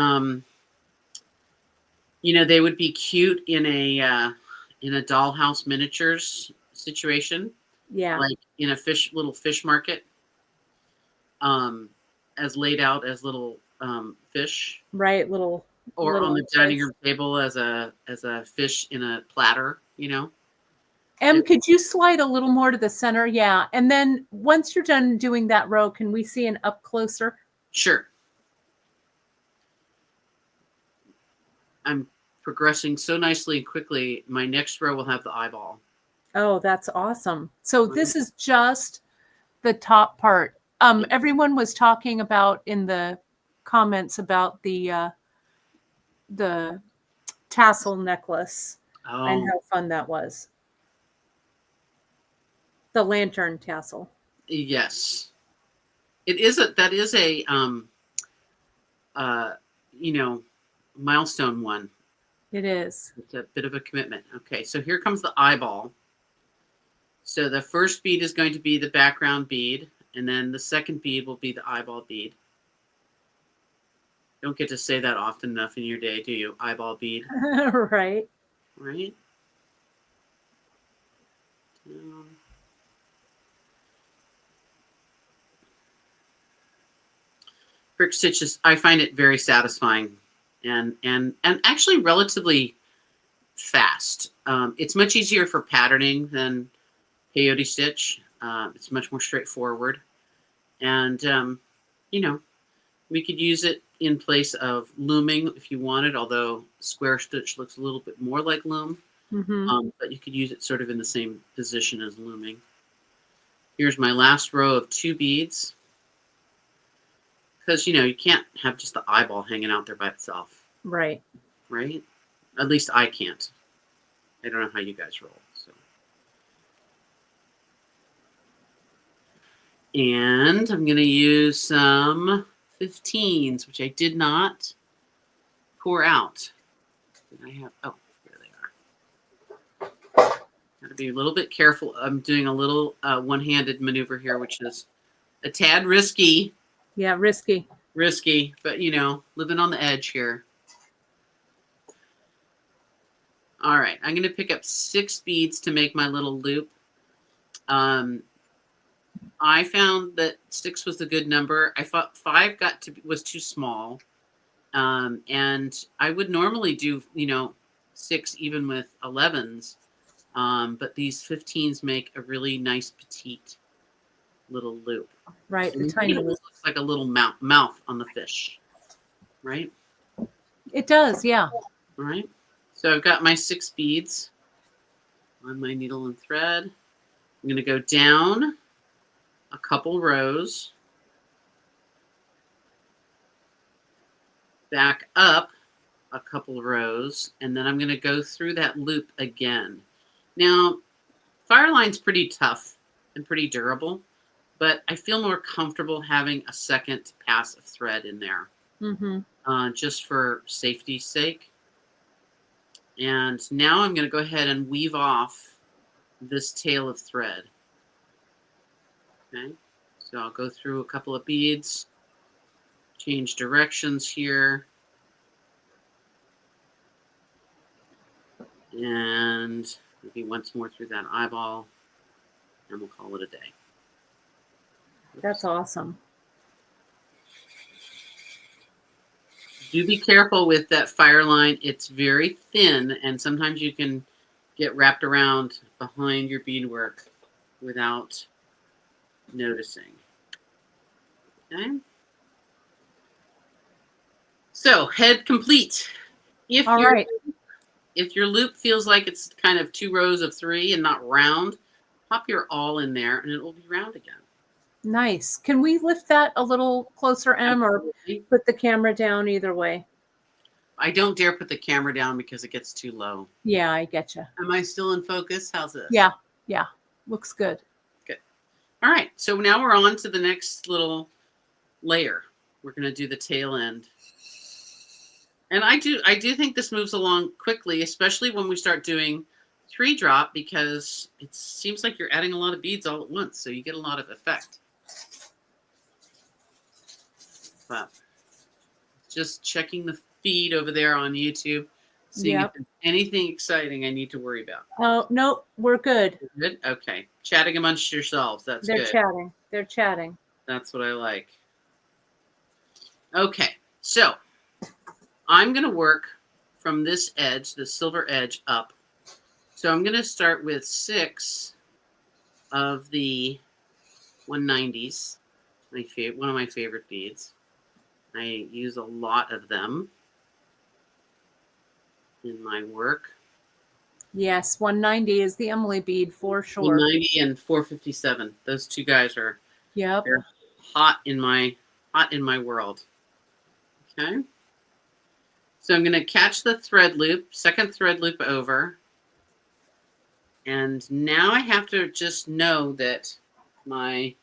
they would be cute in a dollhouse miniatures situation, Yeah. like in a little fish market, as laid out as little fish, Right. Little or on the toys. dining room table as a fish in a platter. Could you slide a little more to the center? Yeah. And then once you're done doing that row, can we see an up closer? Sure. I'm progressing so nicely and quickly. My next row will have the eyeball. Oh, that's awesome. So this is just the top part. Everyone was talking about in the comments about the tassel necklace and how fun that was. The lantern tassel. Yes. That is a milestone one. It is. It's a bit of a commitment. Okay, so here comes the eyeball. So the first bead is going to be the background bead, and then the second bead will be the eyeball bead. Don't get to say that often enough in your day, do you? Eyeball bead. Right. Right. Brick stitches, I find it very satisfying and actually relatively fast. It's much easier for patterning than peyote stitch. It's much more straightforward. And, we could use it in place of looming if you wanted, although square stitch looks a little bit more like loom. Mm-hmm. But you could use it sort of in the same position as looming. Here's my last row of 2 beads. Because, you can't have just the eyeball hanging out there by itself. Right. Right? At least I can't. I don't know how you guys roll. So. And I'm going to use some 15s, which I did not pour out. Did I have? Oh, here they are. Got to be a little bit careful. I'm doing a little one-handed maneuver here, which is a tad risky. Yeah, risky. Risky, but living on the edge here. All right, I'm going to pick up 6 beads to make my little loop. I found that 6 was a good number. I thought 5 was too small, and I would normally do 6 even with 11s, but these 15s make a really nice petite little loop. Right, And the tiny it loop. looks like a little mouth on the fish, right? It does, yeah. All right. So I've got my 6 beads on my needle and thread. I'm going to go down a couple rows, back up a couple rows, and then I'm going to go through that loop again. Now, Fireline's pretty tough and pretty durable, but I feel more comfortable having a second pass of thread in there, just for safety's sake. And now I'm going to go ahead and weave off this tail of thread. Okay, so I'll go through a couple of beads, change directions here, and maybe once more through that eyeball, and we'll call it a day. That's awesome. Do be careful with that Fireline. It's very thin, and sometimes you can get wrapped around behind your beadwork without noticing. Okay. So head complete. If your loop feels like it's kind of 2 rows of 3 and not round, pop your awl in there and it will be round again. Nice. Can we lift that a little closer, Em, or put the camera down? Either way. I don't dare put the camera down because it gets too low. Yeah, I get you. Am I still in focus? How's this? Yeah, yeah. Looks good. Good. All right. So now we're on to the next little layer. We're going to do the tail end. And I do think this moves along quickly, especially when we start doing 3-drop, because it seems like you're adding a lot of beads all at once, so you get a lot of effect. But just checking the feed over there on YouTube, seeing if there's anything exciting I need to worry about. Oh, no, we're good. Good? Okay. Chatting amongst yourselves. That's good. They're chatting. They're chatting. That's what I like. Okay. So I'm going to work from this edge, the silver edge, up. So I'm going to start with 6 of the 190s, one of my favorite beads. I use a lot of them in my work. Yes, 190 is the Emily bead for sure. 190 and 457. Those two guys are they're hot in my world. Okay. So I'm going to catch the thread loop, second thread loop over. And now I have to just know that my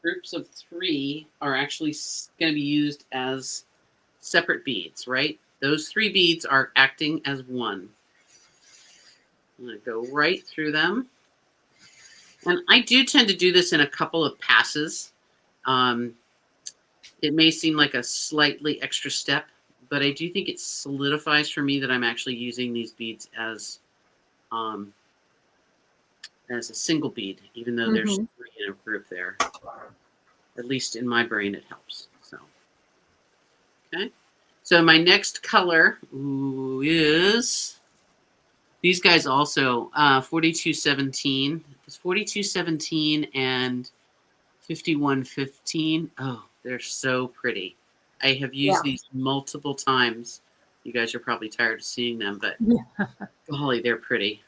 groups of 3 are actually going to be used as separate beads, right? Those 3 beads are acting as one. I'm going to go right through them. And I do tend to do this in a couple of passes. It may seem like a slightly extra step, but I do think it solidifies for me that I'm actually using these beads as a single bead, even though there's 3 in a group there. At least in my brain, it helps. So, okay. So my next color is these guys also, 4217. It's 4217 and 5115. Oh, they're so pretty. I have used these multiple times. You guys are probably tired of seeing them, but golly, they're pretty.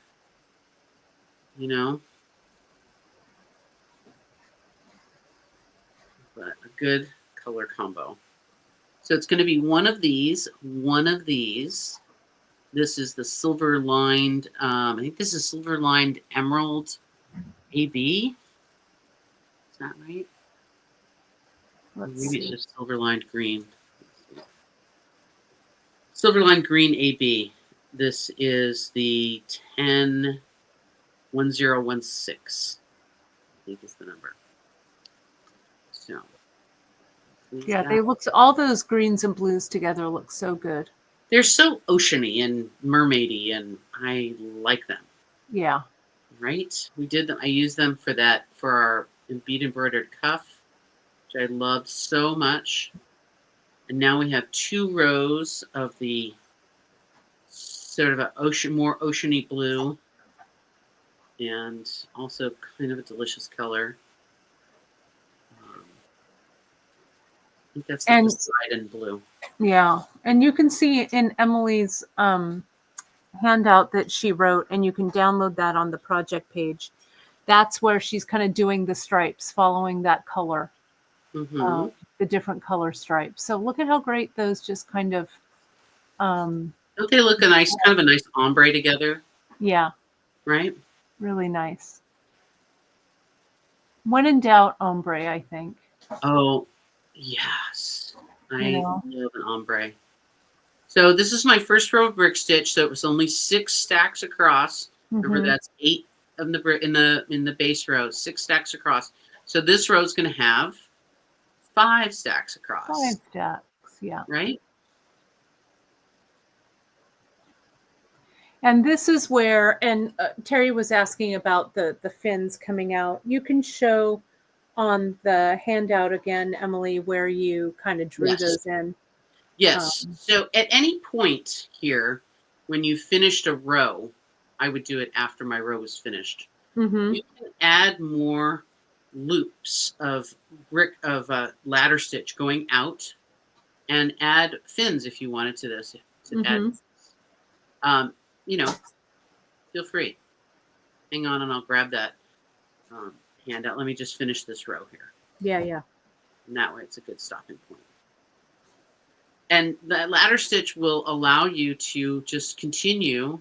You know? But a good color combo. So it's going to be one of these, one of these. This is the silver lined, I think this is silver lined emerald AB. Is that right? Maybe it's just silver lined green. Silver lined green AB. This is the 101016. I think is the number. So. Yeah, they look, all those greens and blues together look so good. They're so oceany and mermaidy, and I like them. Yeah. Right? We did them. I used them for our bead embroidered cuff, which I loved so much. And now we have 2 rows of the sort of more oceany blue, and also kind of a delicious color. I think that's the Poseidon blue. Yeah, and you can see in Emily's handout that she wrote, and you can download that on the project page. That's where she's kind of doing the stripes, following that color, the different color stripes. So look at how great those just kind of. Don't they look kind of a nice ombre together? Yeah. Right? Really nice. When in doubt, ombre, I think. Oh, yes. I love an ombre. So this is my first row of brick stitch. So it was only 6 stacks across. Remember, that's 8 of the brick in the base row, 6 stacks across. So this row is going to have 5 stacks across. 5 stacks, yeah. Right? And this is where, and Terry was asking about the fins coming out. You can show on the handout again, Emily, where you kind of drew those in. Yes. So at any point here, when you finished a row, I would do it after my row was finished. You can add more loops of ladder stitch going out, and add fins if you wanted to this. Add, feel free. Hang on, and I'll grab that handout. Let me just finish this row here. Yeah. And that way it's a good stopping point. And the ladder stitch will allow you to just continue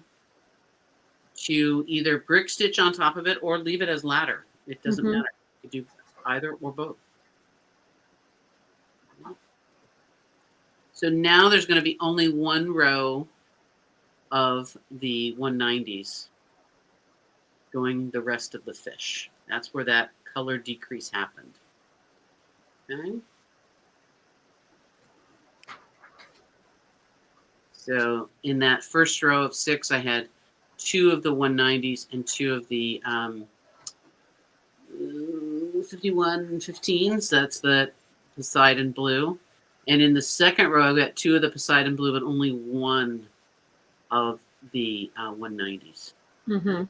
to either brick stitch on top of it or leave it as ladder. It doesn't matter. You do either or both. So now there's going to be only one row of the 190s going the rest of the fish. That's where that color decrease happened. Okay. So in that first row of 6, I had 2 of the 190s and 2 of the 51 and 15s. That's the Poseidon blue. And in the second row, I've got 2 of the Poseidon blue, but only 1 of the 190s. Mm-hmm.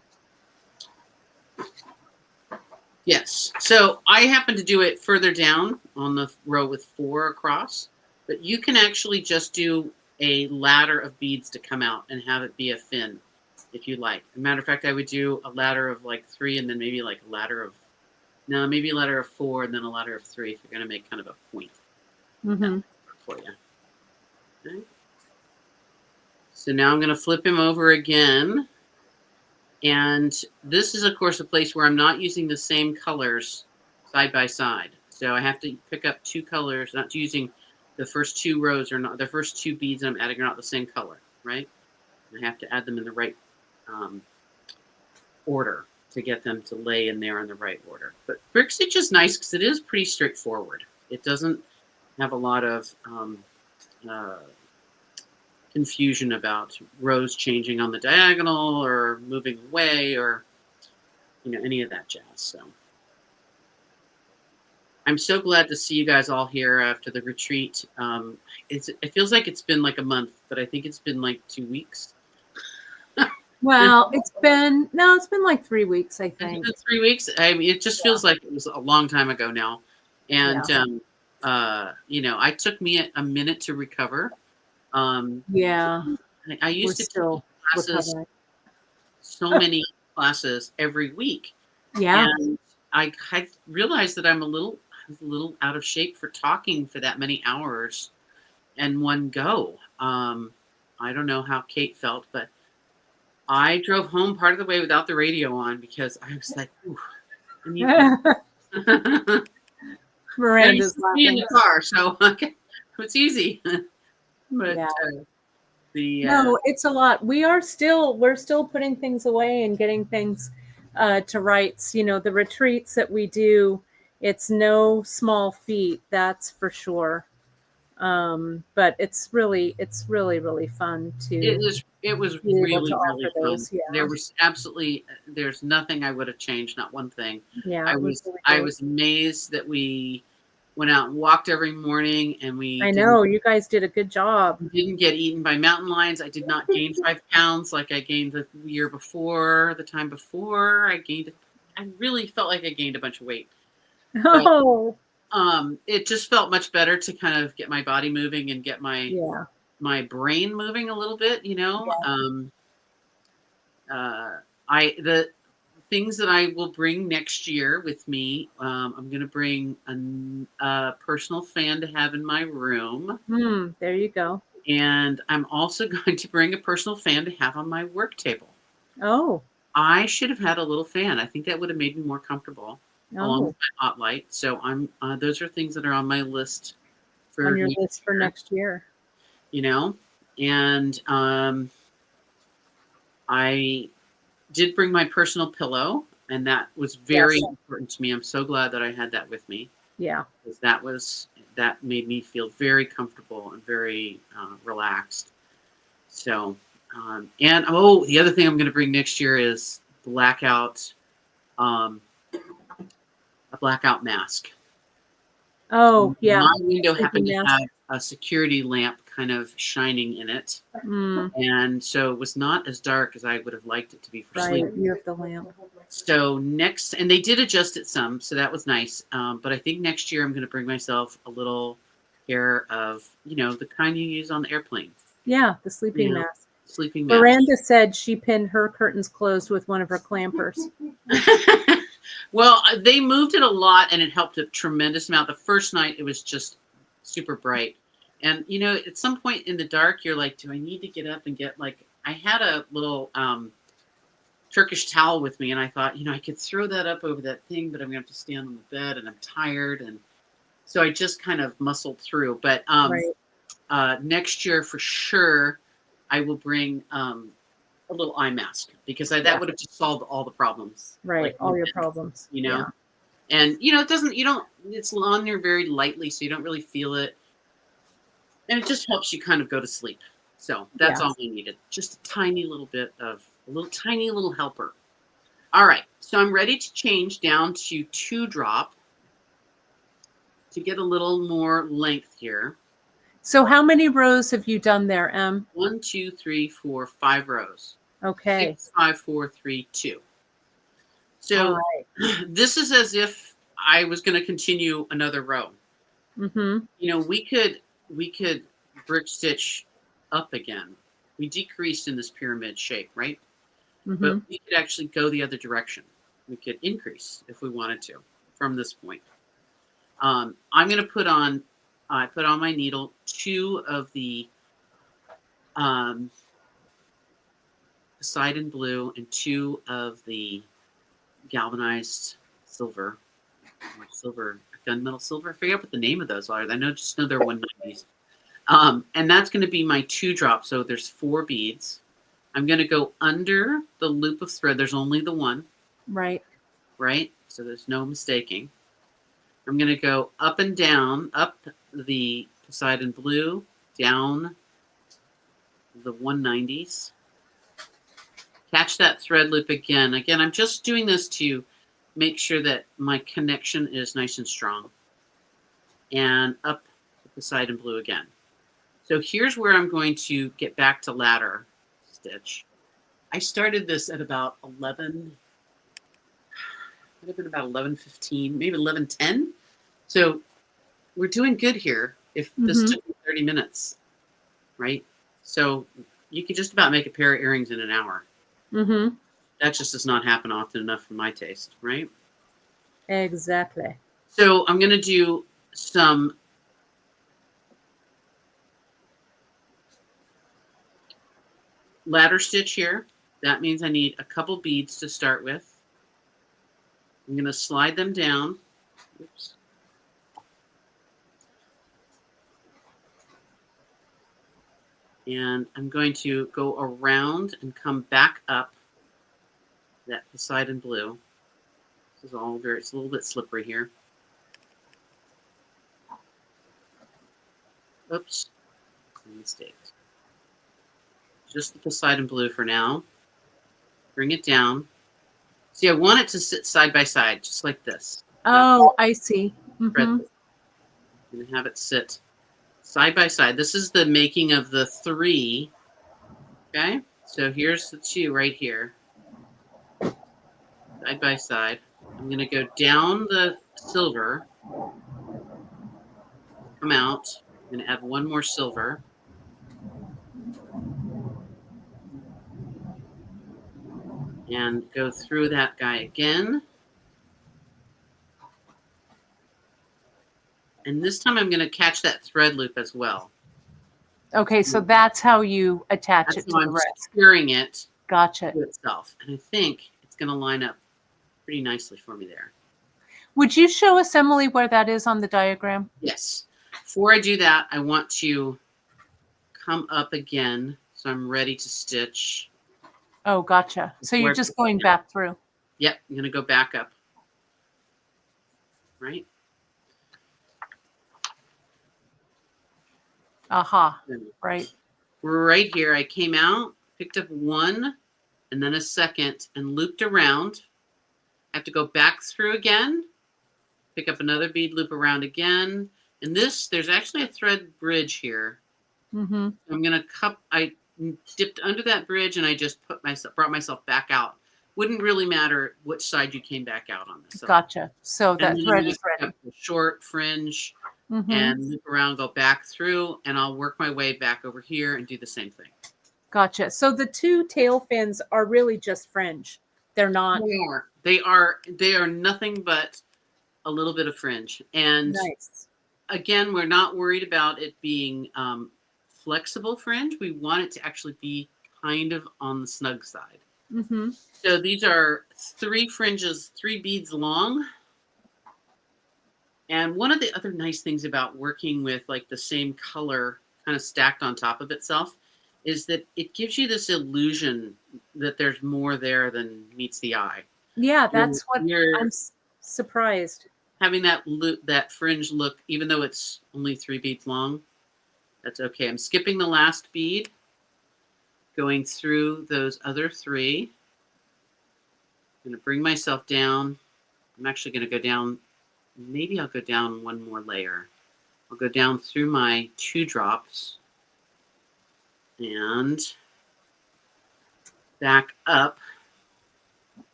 Yes. So I happen to do it further down on the row with 4 across, but you can actually just do a ladder of beads to come out and have it be a fin if you like. As a matter of fact, I would do a ladder of like 3 and then maybe like a ladder of, no, maybe a ladder of 4 and then a ladder of 3 if you're going to make kind of a point for you. Okay. So now I'm going to flip him over again. And this is, of course, a place where I'm not using the same colors side by side. So I have to pick up 2 colors, not using the first 2 rows or not the first 2 beads I'm adding are not the same color, right? I have to add them in the right order to get them to lay in there in the right order. But brick stitch is nice because it is pretty straightforward. It doesn't have a lot of confusion about rows changing on the diagonal or moving away or any of that jazz. So I'm so glad to see you guys all here after the retreat. It feels like it's been like a month, but I think it's been like 2 weeks. Well, it's been like 3 weeks, I think. It's been 3 weeks. I mean, it just feels like it was a long time ago now. And I took me a minute to recover. I used to still take classes, recovering. so many classes every week. Yeah. And I realized that I was a little out of shape for talking for that many hours in one go. I don't know how Kate felt, but I drove home part of the way without the radio on because I was like, ooh, I need to. Miranda's laughing in the car, so it's easy. But no, it's a lot. We're still putting things away and getting things to rights. The retreats that we do, it's no small feat, that's for sure. But it's really fun to. It was really fun. Those, There was there's nothing I would have changed, not one thing. Yeah, I was amazed that we went out and walked every morning, and I know you guys did a good job. Didn't get eaten by mountain lions. I did not gain 5 pounds like I gained the year before, the time before. I really felt like I gained a bunch of weight. Oh. It just felt much better to kind of get my body moving and get my brain moving a little bit, the things that I will bring next year with me, I'm going to bring a personal fan to have in my room. There you go. And I'm also going to bring a personal fan to have on my work table. Oh. I should have had a little fan. I think that would have made me more comfortable. Along with my hot light. So those are things that are on my list for next year. And I did bring my personal pillow, and that was very important to me. I'm so glad that I had that with me. Yeah. Because that made me feel very comfortable and very relaxed. So, the other thing I'm going to bring next year is a blackout mask. Oh, yeah. My window happened to have a security lamp kind of shining in it. And so it was not as dark as I would have liked it to be for sleep. You have the lamp. So and they did adjust it some, so that was nice. But I think next year I'm going to bring myself a little pair of, the kind you use on the airplane. Yeah, the sleeping mask. Sleeping mask. Miranda said she pinned her curtains closed with one of her clampers. Well, they moved it a lot, and it helped a tremendous amount. The first night, it was just super bright. And, at some point in the dark, you're like, do I need to get up and get, I had a little Turkish towel with me, and I thought, I could throw that up over that thing, but I'm going to have to stand on the bed, and I'm tired. And so I just kind of muscled through. But next year for sure, I will bring a little eye mask because that would have just solved all the problems. Right. Like, All your problems. you know? Yeah. And, it's on there very lightly, so you don't really feel it. And it just helps you kind of go to sleep. So that's all I needed. Just a tiny little bit of tiny little helper. All right. So I'm ready to change down to 2 drop to get a little more length here. So how many rows have you done there, Em? 1, 2, 3, 4, 5 rows. Okay. 6, 5, 4, 3, 2. So All right. this is as if I was going to continue another row. Mm-hmm. We could brick stitch up again. We decreased in this pyramid shape, right? Mm-hmm. But we could actually go the other direction. We could increase if we wanted to from this point. I'm going to put on my needle 2 of the Poseidon blue and 2 of the galvanized silver, or silver, gunmetal silver. I forget what the name of those are. I just know they're 190s. And that's going to be my 2 drop. So there's 4 beads. I'm going to go under the loop of thread. There's only the one. Right. Right? So there's no mistaking. I'm going to go up and down, up the Poseidon blue, down the 190s. Catch that thread loop again. Again, I'm just doing this to make sure that my connection is nice and strong. And up the Poseidon blue again. So here's where I'm going to get back to ladder stitch. I started this at about 11, would have been about 11:15, maybe 11:10. So we're doing good here if this took me 30 minutes, right? So you could just about make a pair of earrings in an hour. Mm-hmm. That just does not happen often enough for my taste, right? Exactly. So I'm going to do some ladder stitch here. That means I need a couple beads to start with. I'm going to slide them down. Oops. And I'm going to go around and come back up that Poseidon blue. This is all it's a little bit slippery here. Oops, mistake. Just the Poseidon blue for now. Bring it down. See, I want it to sit side by side, just like this. Oh, I see. Mm-hmm. I'm going to have it sit side by side. This is the making of the 3. Okay, so here's the 2 right here. Side by side. I'm going to go down the silver. Come out. I'm going to add 1 more silver. And go through that guy again. And this time I'm going to catch that thread loop as well. Okay, so that's how you attach it to the rest. Securing it Gotcha. to itself. And I think it's going to line up pretty nicely for me there. Would you show us, Emily, where that is on the diagram? Yes. Before I do that, I want to come up again so I'm ready to stitch. Oh, gotcha. So you're just going back through. Yep, I'm going to go back up. Right? Aha. Right. Right here, I came out, picked up 1, and then a second, and looped around. I have to go back through again, pick up another bead, loop around again. And there's actually a thread bridge here. Mm-hmm. I'm going to I dipped under that bridge and I just brought myself back out. Wouldn't really matter which side you came back out on this. Gotcha. So that thread is ready. Short fringe and loop around, go back through, and I'll work my way back over here and do the same thing. Gotcha. So the 2 tail fins are really just fringe. They're not. They are nothing but a little bit of fringe. And nice. Again, we're not worried about it being flexible fringe. We want it to actually be kind of on the snug side. Mm-hmm. So these are 3 fringes, 3 beads long. And one of the other nice things about working with like the same color kind of stacked on top of itself, is that it gives you this illusion that there's more there than meets the eye. Yeah, You're, that's what you're I'm surprised. having that look, that fringe look, even though it's only 3 beads long. That's okay. I'm skipping the last bead, going through those other 3. I'm going to bring myself down. I'm actually going to go down. Maybe I'll go down one more layer. I'll go down through my 2 drops and back up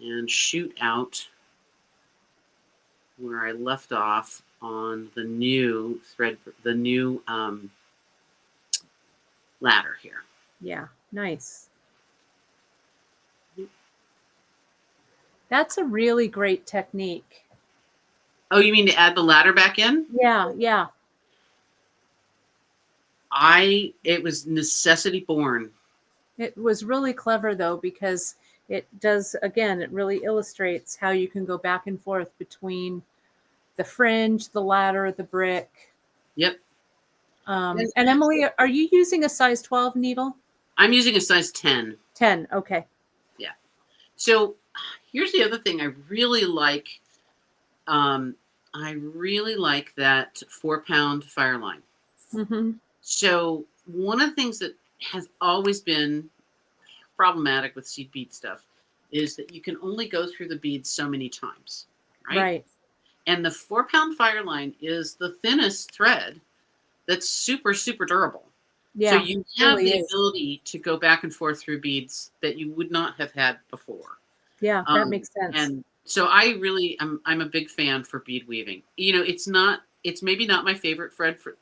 and shoot out where I left off on the new thread, the new ladder here. Yeah, nice. That's a really great technique. Oh, you mean to add the ladder back in? Yeah, yeah. It was necessity born. It was really clever though, because it does, again, it really illustrates how you can go back and forth between the fringe, the ladder, the brick. Yep. And Emily, are you using a size 12 needle? I'm using a size 10. 10, okay. Yeah. So here's the other thing I really like. I really like that 4-pound fire line. Mm-hmm. So one of the things that has always been problematic with seed bead stuff is that you can only go through the beads so many times, right? Right. And the 4-pound fire line is the thinnest thread that's super, super durable. Yeah. So you have really the is. ability to go back and forth through beads that you would not have had before. Yeah, that makes sense. And so I really, I'm a big fan for bead weaving. You know, it's maybe not my favorite thread for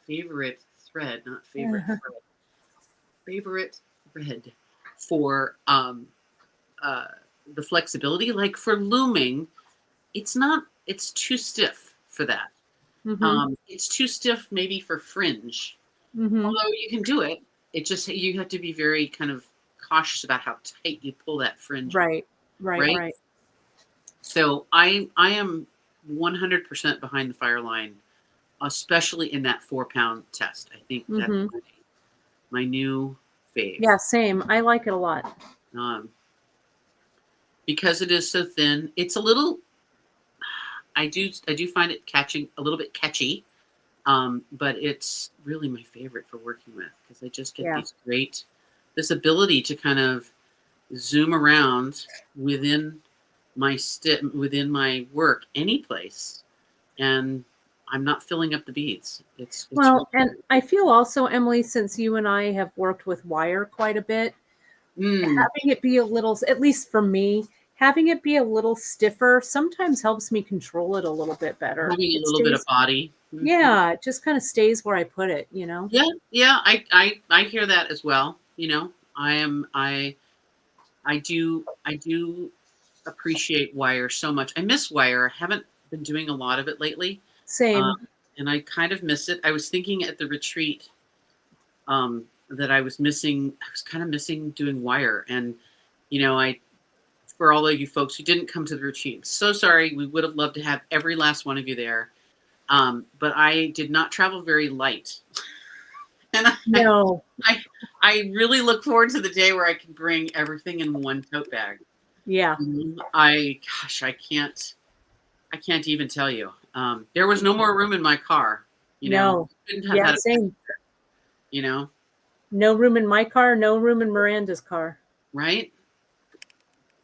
favorite thread, not favorite thread. Favorite thread for the flexibility. Like for looming, it's too stiff for that. Mm-hmm. It's too stiff maybe for fringe. Mm-hmm. Although you can do it. It just, you have to be very kind of cautious about how tight you pull that fringe. Right. So I am 100% behind the fire line, especially in that 4-pound test. I think Mm-hmm. that's my new fave. Yeah, same. I like it a lot. Because it is so thin. It's a little, I do find it a little bit catchy, but it's really my favorite for working with because I just get this ability to kind of zoom around within my work any place, and I'm not filling up the beads. It's Well, really and I feel also, Emily, since you and I have worked with wire quite a bit, having it be a little, at least for me, having it be a little stiffer sometimes helps me control it a little bit better. having a It little bit of stays- body. Yeah, it just kind of stays where I put it, you know? Yeah. I hear that as well. You know, I do appreciate wire so much. I miss wire. I haven't been doing a lot of it lately. Same. And I kind of miss it. I was thinking at the retreat that I was kind of missing doing wire. And, you know, for all of you folks who didn't come to the retreat, so sorry. We would have loved to have every last one of you there. But I did not travel very light. And No. I really look forward to the day where I can bring everything in one tote bag. Yeah. I can't even tell you. There was no more room in my car. You know, Yeah, same. You know, no room in my car, no room in Miranda's car. Right?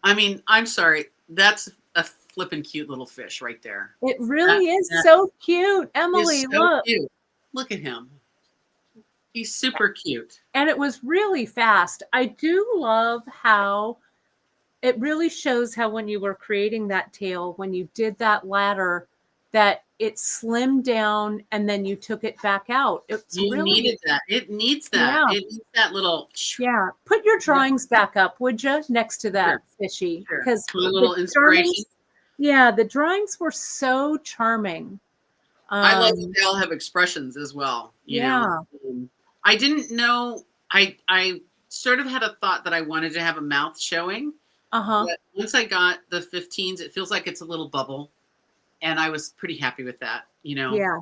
I mean, I'm sorry. That's a flippin' cute little fish right there. It really is so cute. Emily, so look. Cute. Look at him. He's super cute. And it was really fast. I do love how it really shows how when you were creating that tail, when you did that ladder, that it slimmed down and then you took it back out. Needed that. It needs that. Yeah. It needs that little. Yeah. Put your drawings back up, would you? Next to that fishy. Because a little inspiration. The drawings were so charming. I love that they all have expressions as well. You know? I didn't know. I sort of had a thought that I wanted to have a mouth showing. But once I got the 15s, it feels like it's a little bubble. And I was pretty happy with that, you know. Yeah.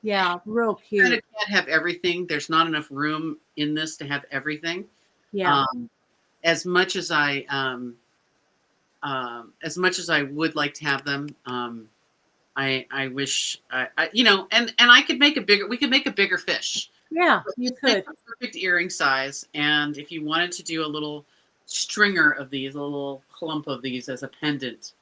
Yeah, real Kind of cute. can't have everything. There's not enough room in this to have everything. Yeah. As much as I would like to have them, I wish and I could make we could make a bigger fish. Yeah, you Just make could. the perfect earring size, and if you wanted to do a little stringer of these, a little clump of these as a pendant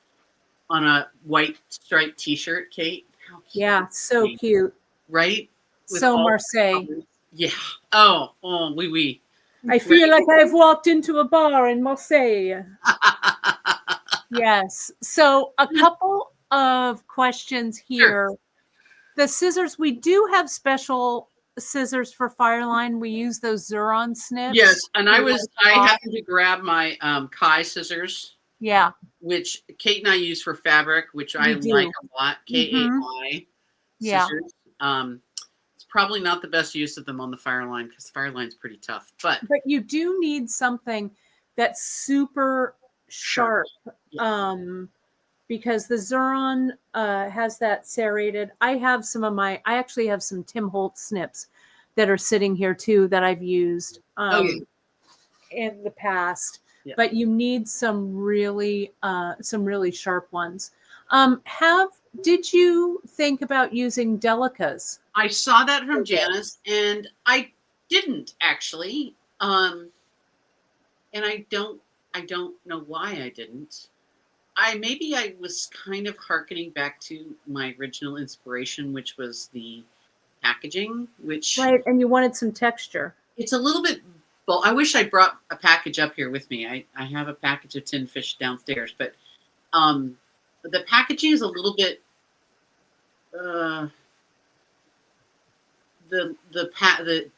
on a white striped T-shirt, Kate, how cute Yeah, would that so be? cute. Right? With So all Marseille. the colors. Yeah. Oh, oui, oui. I feel like I've walked into a bar in Marseille. Yes. So a couple of questions Sure. here. The scissors, we do have special scissors for Fireline. We use those Xuron snips. Yes, and I Like, happened to grab my Kai scissors, yeah, which Kate and I use for fabric, which I we like do. a lot. Mhm. KAI Yeah. scissors. It's probably not the best use of them on the Fireline because the Fireline's pretty tough. But you do need something that's super sharp. Yeah. Because the Xuron has that serrated. I actually have some Tim Holtz snips that are sitting here too that I've used in the past. Yeah. But you need some really sharp ones. Did you think about using Delicas? I saw that from Janice, and I didn't actually. And I don't know why I didn't. Maybe I was kind of hearkening back to my original inspiration, which was the packaging, which Right, and you wanted some texture. it's a little bit. Well, I wish I brought a package up here with me. I have a package of tin fish downstairs, but the packaging is a little bit. The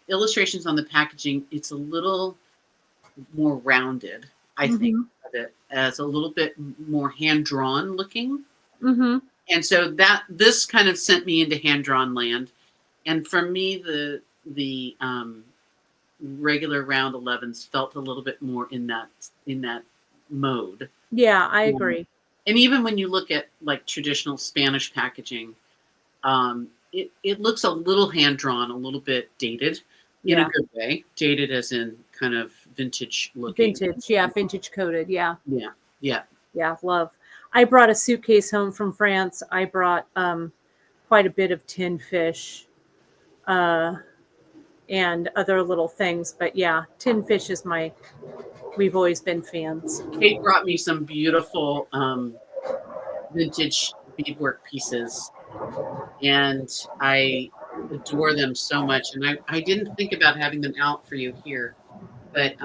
illustrations on the packaging, it's a little more rounded. I think of it as a little bit more hand drawn looking. Mm-hmm. And so this kind of sent me into hand drawn land. And for me, the regular round 11s felt a little bit more in that mode. Yeah, I agree. And even when you look at like traditional Spanish packaging, it looks a little hand drawn, a little bit dated in a good way. Dated as in kind of vintage looking. Vintage coated. Yeah. Love. I brought a suitcase home from France. I brought quite a bit of tin fish and other little things. But yeah, tin fish is we've always been fans. Kate brought me some beautiful vintage beadwork pieces, and I adore them so much. And I didn't think about having them out for you here, but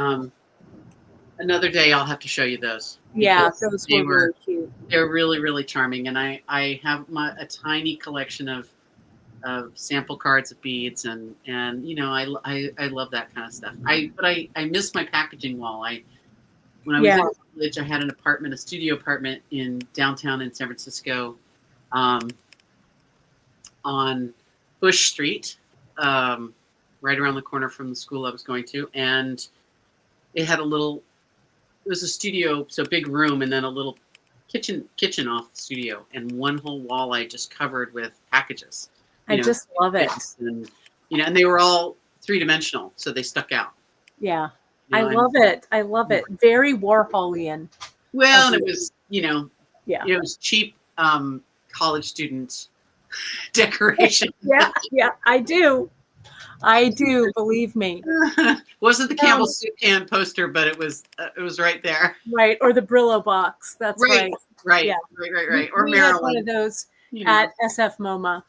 another day I'll have to show you those. Yeah, those were really cute. They're really, really charming. And I have a tiny collection of sample cards of beads, and I love that kind of stuff. But I miss my packaging wall. When I was in college, I had a studio apartment in downtown in San Francisco, on Bush Street, right around the corner from the school I was going to, and it was a studio, so big room, and then a little kitchen off the studio, and one whole wall I just covered with packages. I just love it. And they were all 3-dimensional, so they stuck out. Yeah. I love it. I love it. Very Warholian. Well, and it was, it was cheap college student decoration. Yeah, I do. Believe me. Wasn't the Campbell soup can poster, but it was right there. Right, or the Brillo box. That's right. Right. Yeah. Right. Or we Maryland. Had one of those at SF MoMA.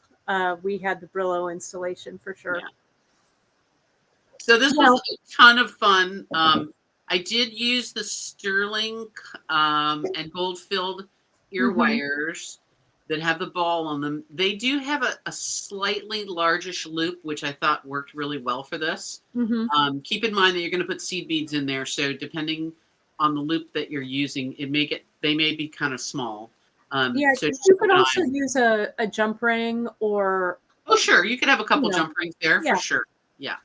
We had the Brillo installation for sure. Yeah. So this was a ton of fun. I did use the sterling and gold-filled ear wires that have the ball on them. They do have a slightly largish loop, which I thought worked really well for this. Keep in mind that you're going to put seed beads in there, so depending on the loop that you're using, they may be kind of small. So you could also use a jump ring or... Oh, sure. You could have a couple jump rings there for sure. Yeah.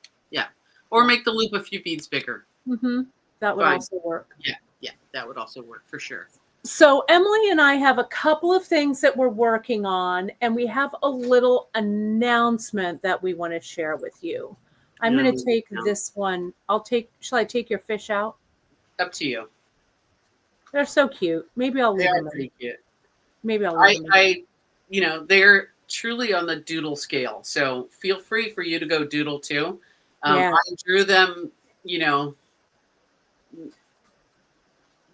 Or make the loop a few beads bigger. That would also work. Yeah. That would also work for sure. So Emily and I have a couple of things that we're working on, and we have a little announcement that we want to share with you. I'm going to take this one. Shall I take your fish out? Up to you. They're so cute. Maybe I'll leave them. Pretty cute. Maybe I'll leave them. They're truly on the doodle scale. So feel free for you to go doodle too. I drew them,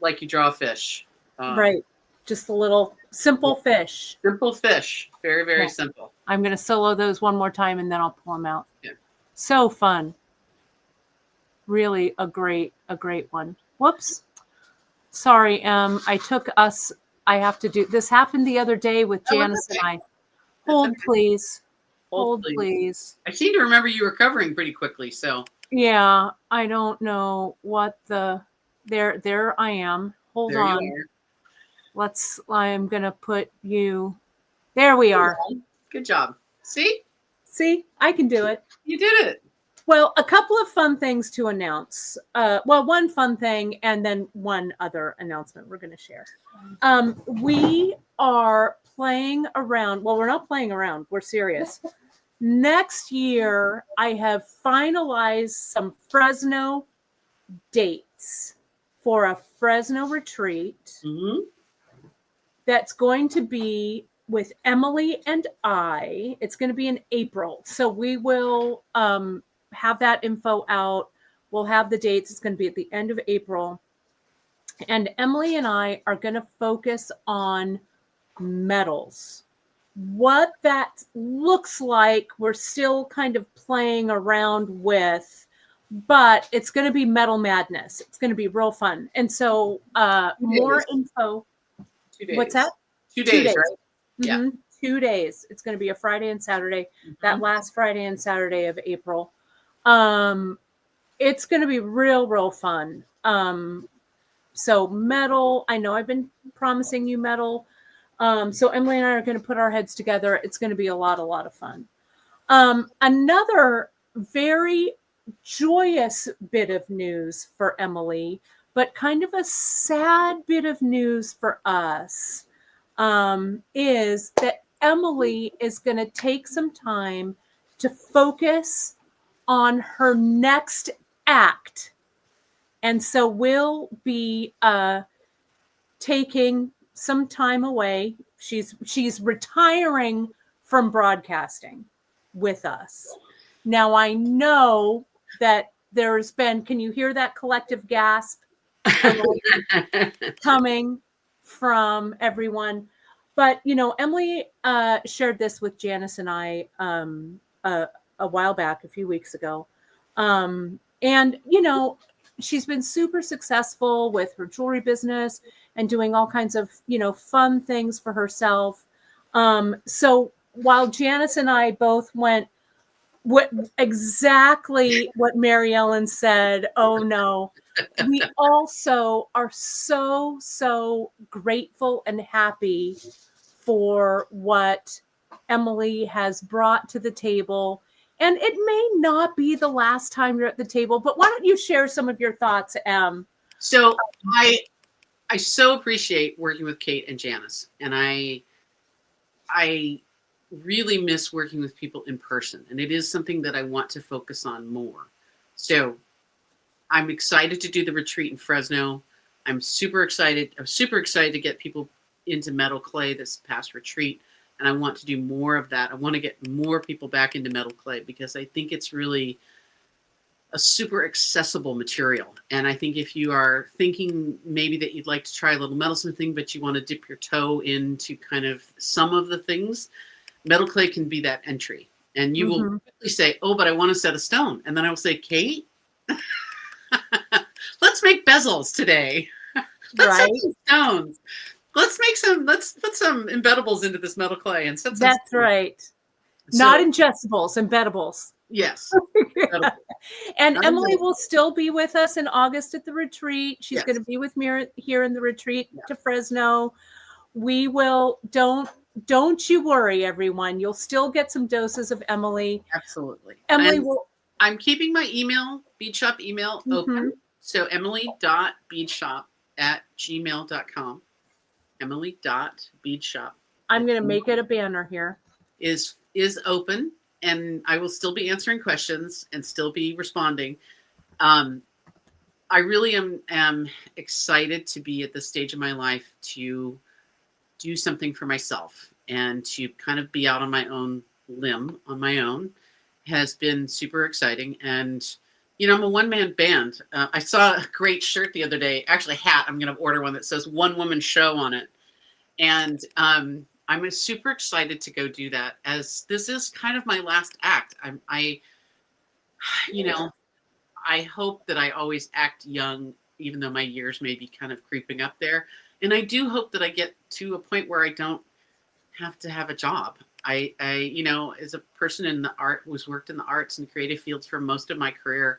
like you draw a fish. Right. Just a little simple fish. Simple fish. Very, very simple. I'm going to solo those one more time and then I'll pull them out. Yeah. So fun. Really a great one. Whoops. Sorry, I have to do this. Happened the other day with Janice and I. Hold, please. Hold, please. I seem to remember you recovering pretty quickly. So yeah, I don't know what there I am. Hold on. I'm going to put you. There we are. Good job. See, I can do it. You did it. Well, a couple of fun things to announce. One fun thing and then one other announcement we're going to share. We are playing around. Well, we're not playing around. We're serious. Next year, I have finalized some Fresno dates for a Fresno retreat. Mm-hmm. That's going to be with Emily and I. It's going to be in April. So we will have that info out. We'll have the dates. It's going to be at the end of April. And Emily and I are going to focus on metals. What that looks like, we're still kind of playing around with, but it's going to be metal madness. It's going to be real fun. And so more info. 2 days. What's that? 2 days, right? Mm-hmm. Yeah. 2 days. It's going to be a Friday and Saturday, that last Friday and Saturday of April. It's going to be real fun. So metal, I know I've been promising you metal. So Emily and I are going to put our heads together. It's going to be a lot of fun. Another very joyous bit of news for Emily, but kind of a sad bit of news for us, is that Emily is going to take some time to focus on her next act. And so we'll be taking some time away. She's retiring from broadcasting with us. Now I know that there's been, can you hear that collective gasp coming from everyone? But, Emily shared this with Janice and I a while back, a few weeks ago. And, she's been super successful with her jewelry business and doing all kinds of, fun things for herself. So while Janice and I both went, exactly what Mary Ellen said, oh no, we also are so grateful and happy for what Emily has brought to the table. And it may not be the last time you're at the table, but why don't you share some of your thoughts, Em? So I so appreciate working with Kate and Janice, and I really miss working with people in person, and it is something that I want to focus on more. So I'm excited to do the retreat in Fresno. I'm super excited to get people into metal clay this past retreat. And I want to do more of that. I want to get more people back into metal clay because I think it's really a super accessible material. And I think if you are thinking maybe that you'd like to try a little metalsmithing, but you want to dip your toe into kind of some of the things, metal clay can be that entry. And you will quickly say, oh, but I want a set of stone. And then I will say, Kate, let's make bezels today. Let's have some stones. Let's put some embeddables into this metal clay and set some. That's right. Not ingestibles, embeddables. Yes. And Emily will still be with us in August at the retreat. She's going to be with me here in the retreat to Fresno. We will, don't you worry, everyone. You'll still get some doses of Emily. Absolutely. I'm keeping my Beadshop email open. So emily.beadshop@gmail.com. Emily.Beadshop I'm going to make it a banner here. is open, and I will still be answering questions and still be responding. I really am excited to be at this stage of my life to do something for myself and to kind of be out on my own limb on my own has been super exciting. And I'm a one-man band. I saw a great shirt the other day, actually a hat. I'm going to order one that says One Woman Show on it. And I'm super excited to go do that, as this is kind of my last act. I hope that I always act young, even though my years may be kind of creeping up there. And I do hope that I get to a point where I don't have to have a job. I as a person in the art, who's worked in the arts and creative fields for most of my career,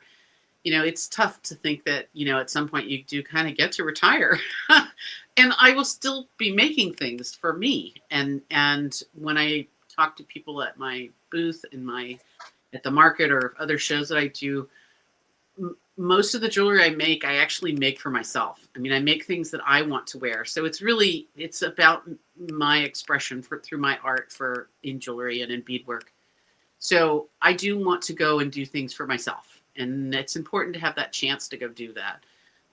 it's tough to think that, at some point you do kind of get to retire. And I will still be making things for me. And when I talk to people at my booth at the market or other shows that I do, most of the jewelry I make, I actually make for myself. I mean, I make things that I want to wear. So it's about my expression through my art in jewelry and in beadwork. So I do want to go and do things for myself. And it's important to have that chance to go do that.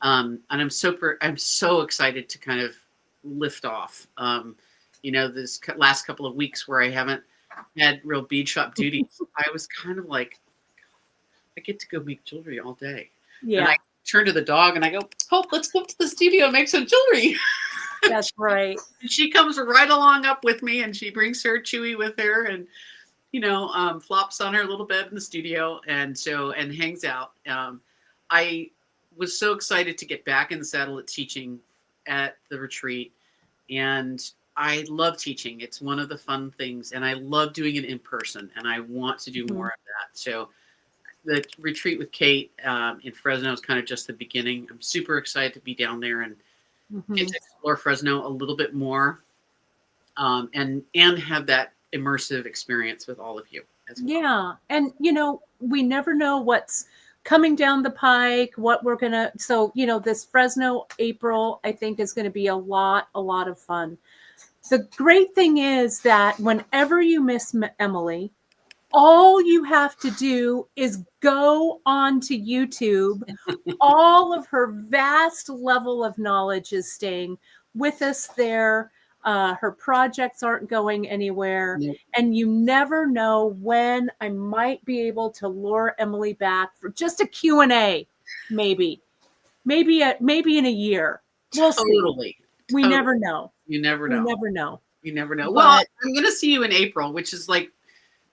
And I'm so excited to kind of lift off. This last couple of weeks where I haven't had real bead shop duties, I was kind of like, I get to go make jewelry all day. Yeah. And I turn to the dog and I go, Hope, let's go up to the studio and make some jewelry. That's right. She comes right along up with me, and she brings her Chewy with her, and flops on her little bed in the studio, and hangs out. I was so excited to get back in the saddle at teaching at the retreat, and I love teaching. It's one of the fun things, and I love doing it in person, and I want to do more of that. So the retreat with Kate in Fresno is kind of just the beginning. I'm super excited to be down there and get to explore Fresno a little bit more, and have that immersive experience with all of you as well. Yeah. And, we never know what's coming down the pike, what we're going to, so, this Fresno April, I think is going to be a lot of fun. The great thing is that whenever you miss Emily, all you have to do is go onto YouTube. All of her vast level of knowledge is staying with us there. Her projects aren't going anywhere. Nope. And you never know when I might be able to lure Emily back for just a Q&A, maybe in a year. We'll Totally. see. We never know. You never know. We never know. You never know. But well, I'm going to see you in April, which is like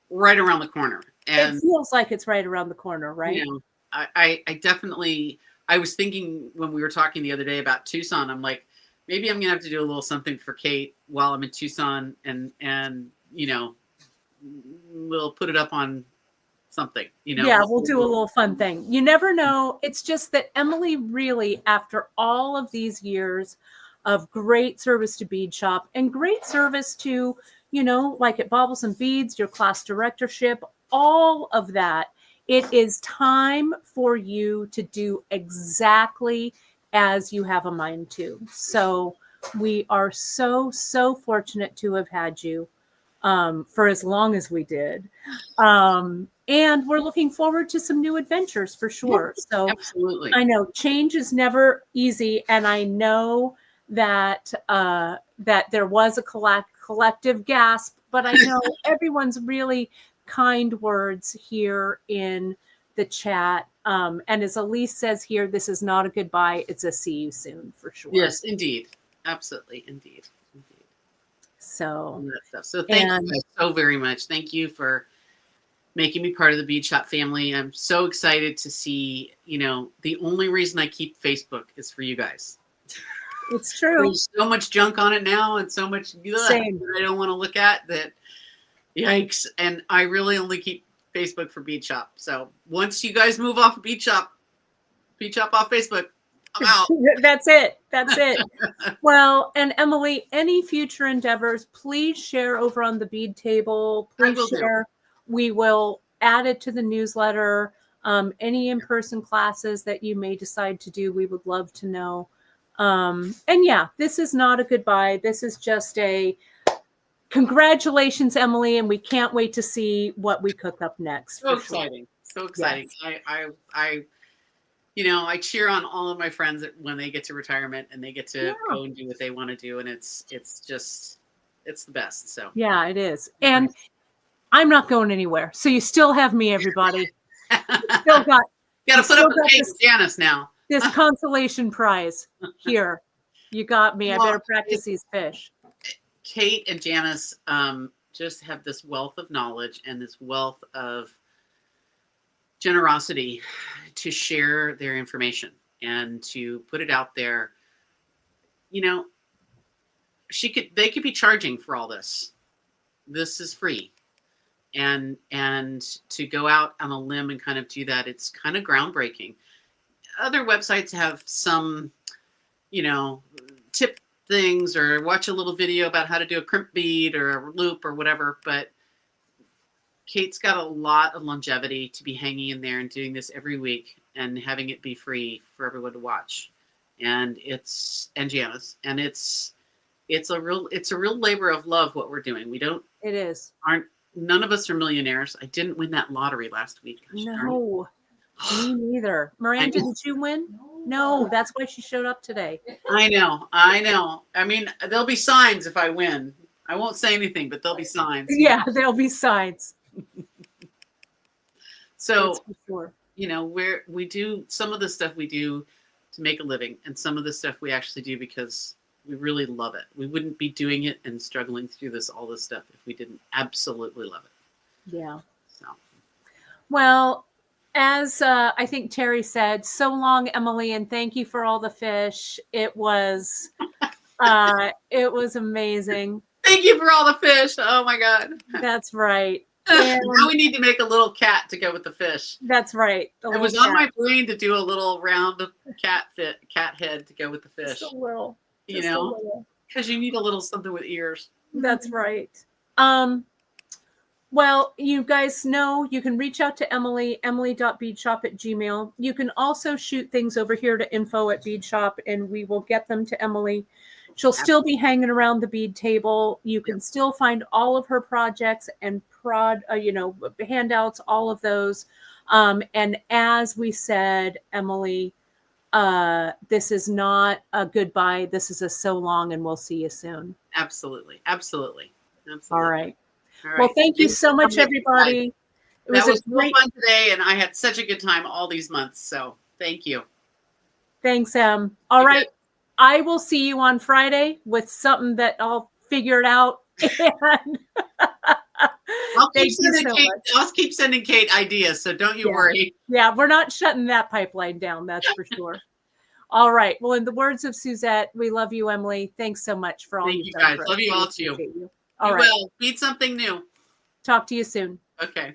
right around the corner. And it feels like it's right around the corner, right? I definitely, I was thinking when we were talking the other day about Tucson, I'm like, maybe I'm going to have to do a little something for Kate while I'm in Tucson, and we'll put it up on something, Yeah, we'll do a little fun thing. You never know. It's just that Emily really, after all of these years of great service to Beadshop and great service to, like at Baubles and Beads, your class directorship, all of that, it is time for you to do exactly as you have a mind to. So we are so fortunate to have had you for as long as we did. And we're looking forward to some new adventures for sure. So absolutely. I know change is never easy. And I know that that there was a collective gasp, but I know everyone's really kind words here in the chat. And as Elise says here, this is not a goodbye. It's a see you soon for sure. Yes, indeed. Absolutely. Indeed. So thank you guys so very much. Thank you for making me part of the Beadshop family. I'm so excited to see, the only reason I keep Facebook is for you guys. It's true. There's so much junk on it now and so much that I don't want to look at that. Yikes. And I really only keep Facebook for Beadshop. So once you guys move off of Beadshop off Facebook, I'm out. That's it. Well, and Emily, any future endeavors, please share over on the Bead table. Please share. We will add it to the newsletter. Any in-person classes that you may decide to do, we would love to know. And yeah, this is not a goodbye. This is just a congratulations, Emily, and we can't wait to see what we cook up next. So for sure. exciting. So exciting. Yes. I cheer on all of my friends when they get to retirement and they get to go and do what they want to do. And it's the best. So yeah, it is. And I'm not going anywhere. So you still have me, everybody. Still got to put up with Kate and Janice now. This consolation prize here. You got me. I better practice these fish. Kate and Janice just have this wealth of knowledge and this wealth of generosity to share their information and to put it out there. You know, they could be charging for all this. This is free. And to go out on a limb and kind of do that, it's kind of groundbreaking. Other websites have some, tip things or watch a little video about how to do a crimp bead or a loop or whatever. But Kate's got a lot of longevity to be hanging in there and doing this every week and having it be free for everyone to watch. And Janice, and it's a real labor of love what we're doing. None of us are millionaires. I didn't win that lottery last week. No, me neither. Miranda, did you win? No, that's why she showed up today. I know. I mean, there'll be signs if I win. I won't say anything, but there'll be signs. Yeah, there'll be signs. So, we do some of the stuff we do to make a living, and some of the stuff we actually do because we really love it. We wouldn't be doing it and struggling through all this stuff if we didn't absolutely love it. Yeah. So, well, as I think Terry said, so long, Emily, and thank you for all the fish. It was amazing. Thank you for all the fish. Oh my God. That's right. And now we need to make a little cat to go with the fish. That's right. It was on my brain to do a little round cat head to go with the fish. Just a little. Because you need a little something with ears. That's right. Well, you guys know you can reach out to Emily, emily.beadshop@gmail.com. You can also shoot things over here to info@beadshop, and we will get them to Emily. She'll still be hanging around the bead table. You can still find all of her projects and handouts, all of those. And as we said, Emily, this is not a goodbye. This is a so long, and we'll see you soon. Absolutely. All right. Well, thank you so much, everybody. That was real fun today, and I had such a good time all these months. So thank you. Thanks, Em. All right. I will see you on Friday with something that I'll figure it out. And I'll keep sending Kate ideas, so don't you worry. Yeah, we're not shutting that pipeline down, that's for sure. All right. Well, in the words of Suzette, we love you, Emily. Thanks so much for all you guys. Love you all too. All right. Well, beat something new. Talk to you soon. Okay.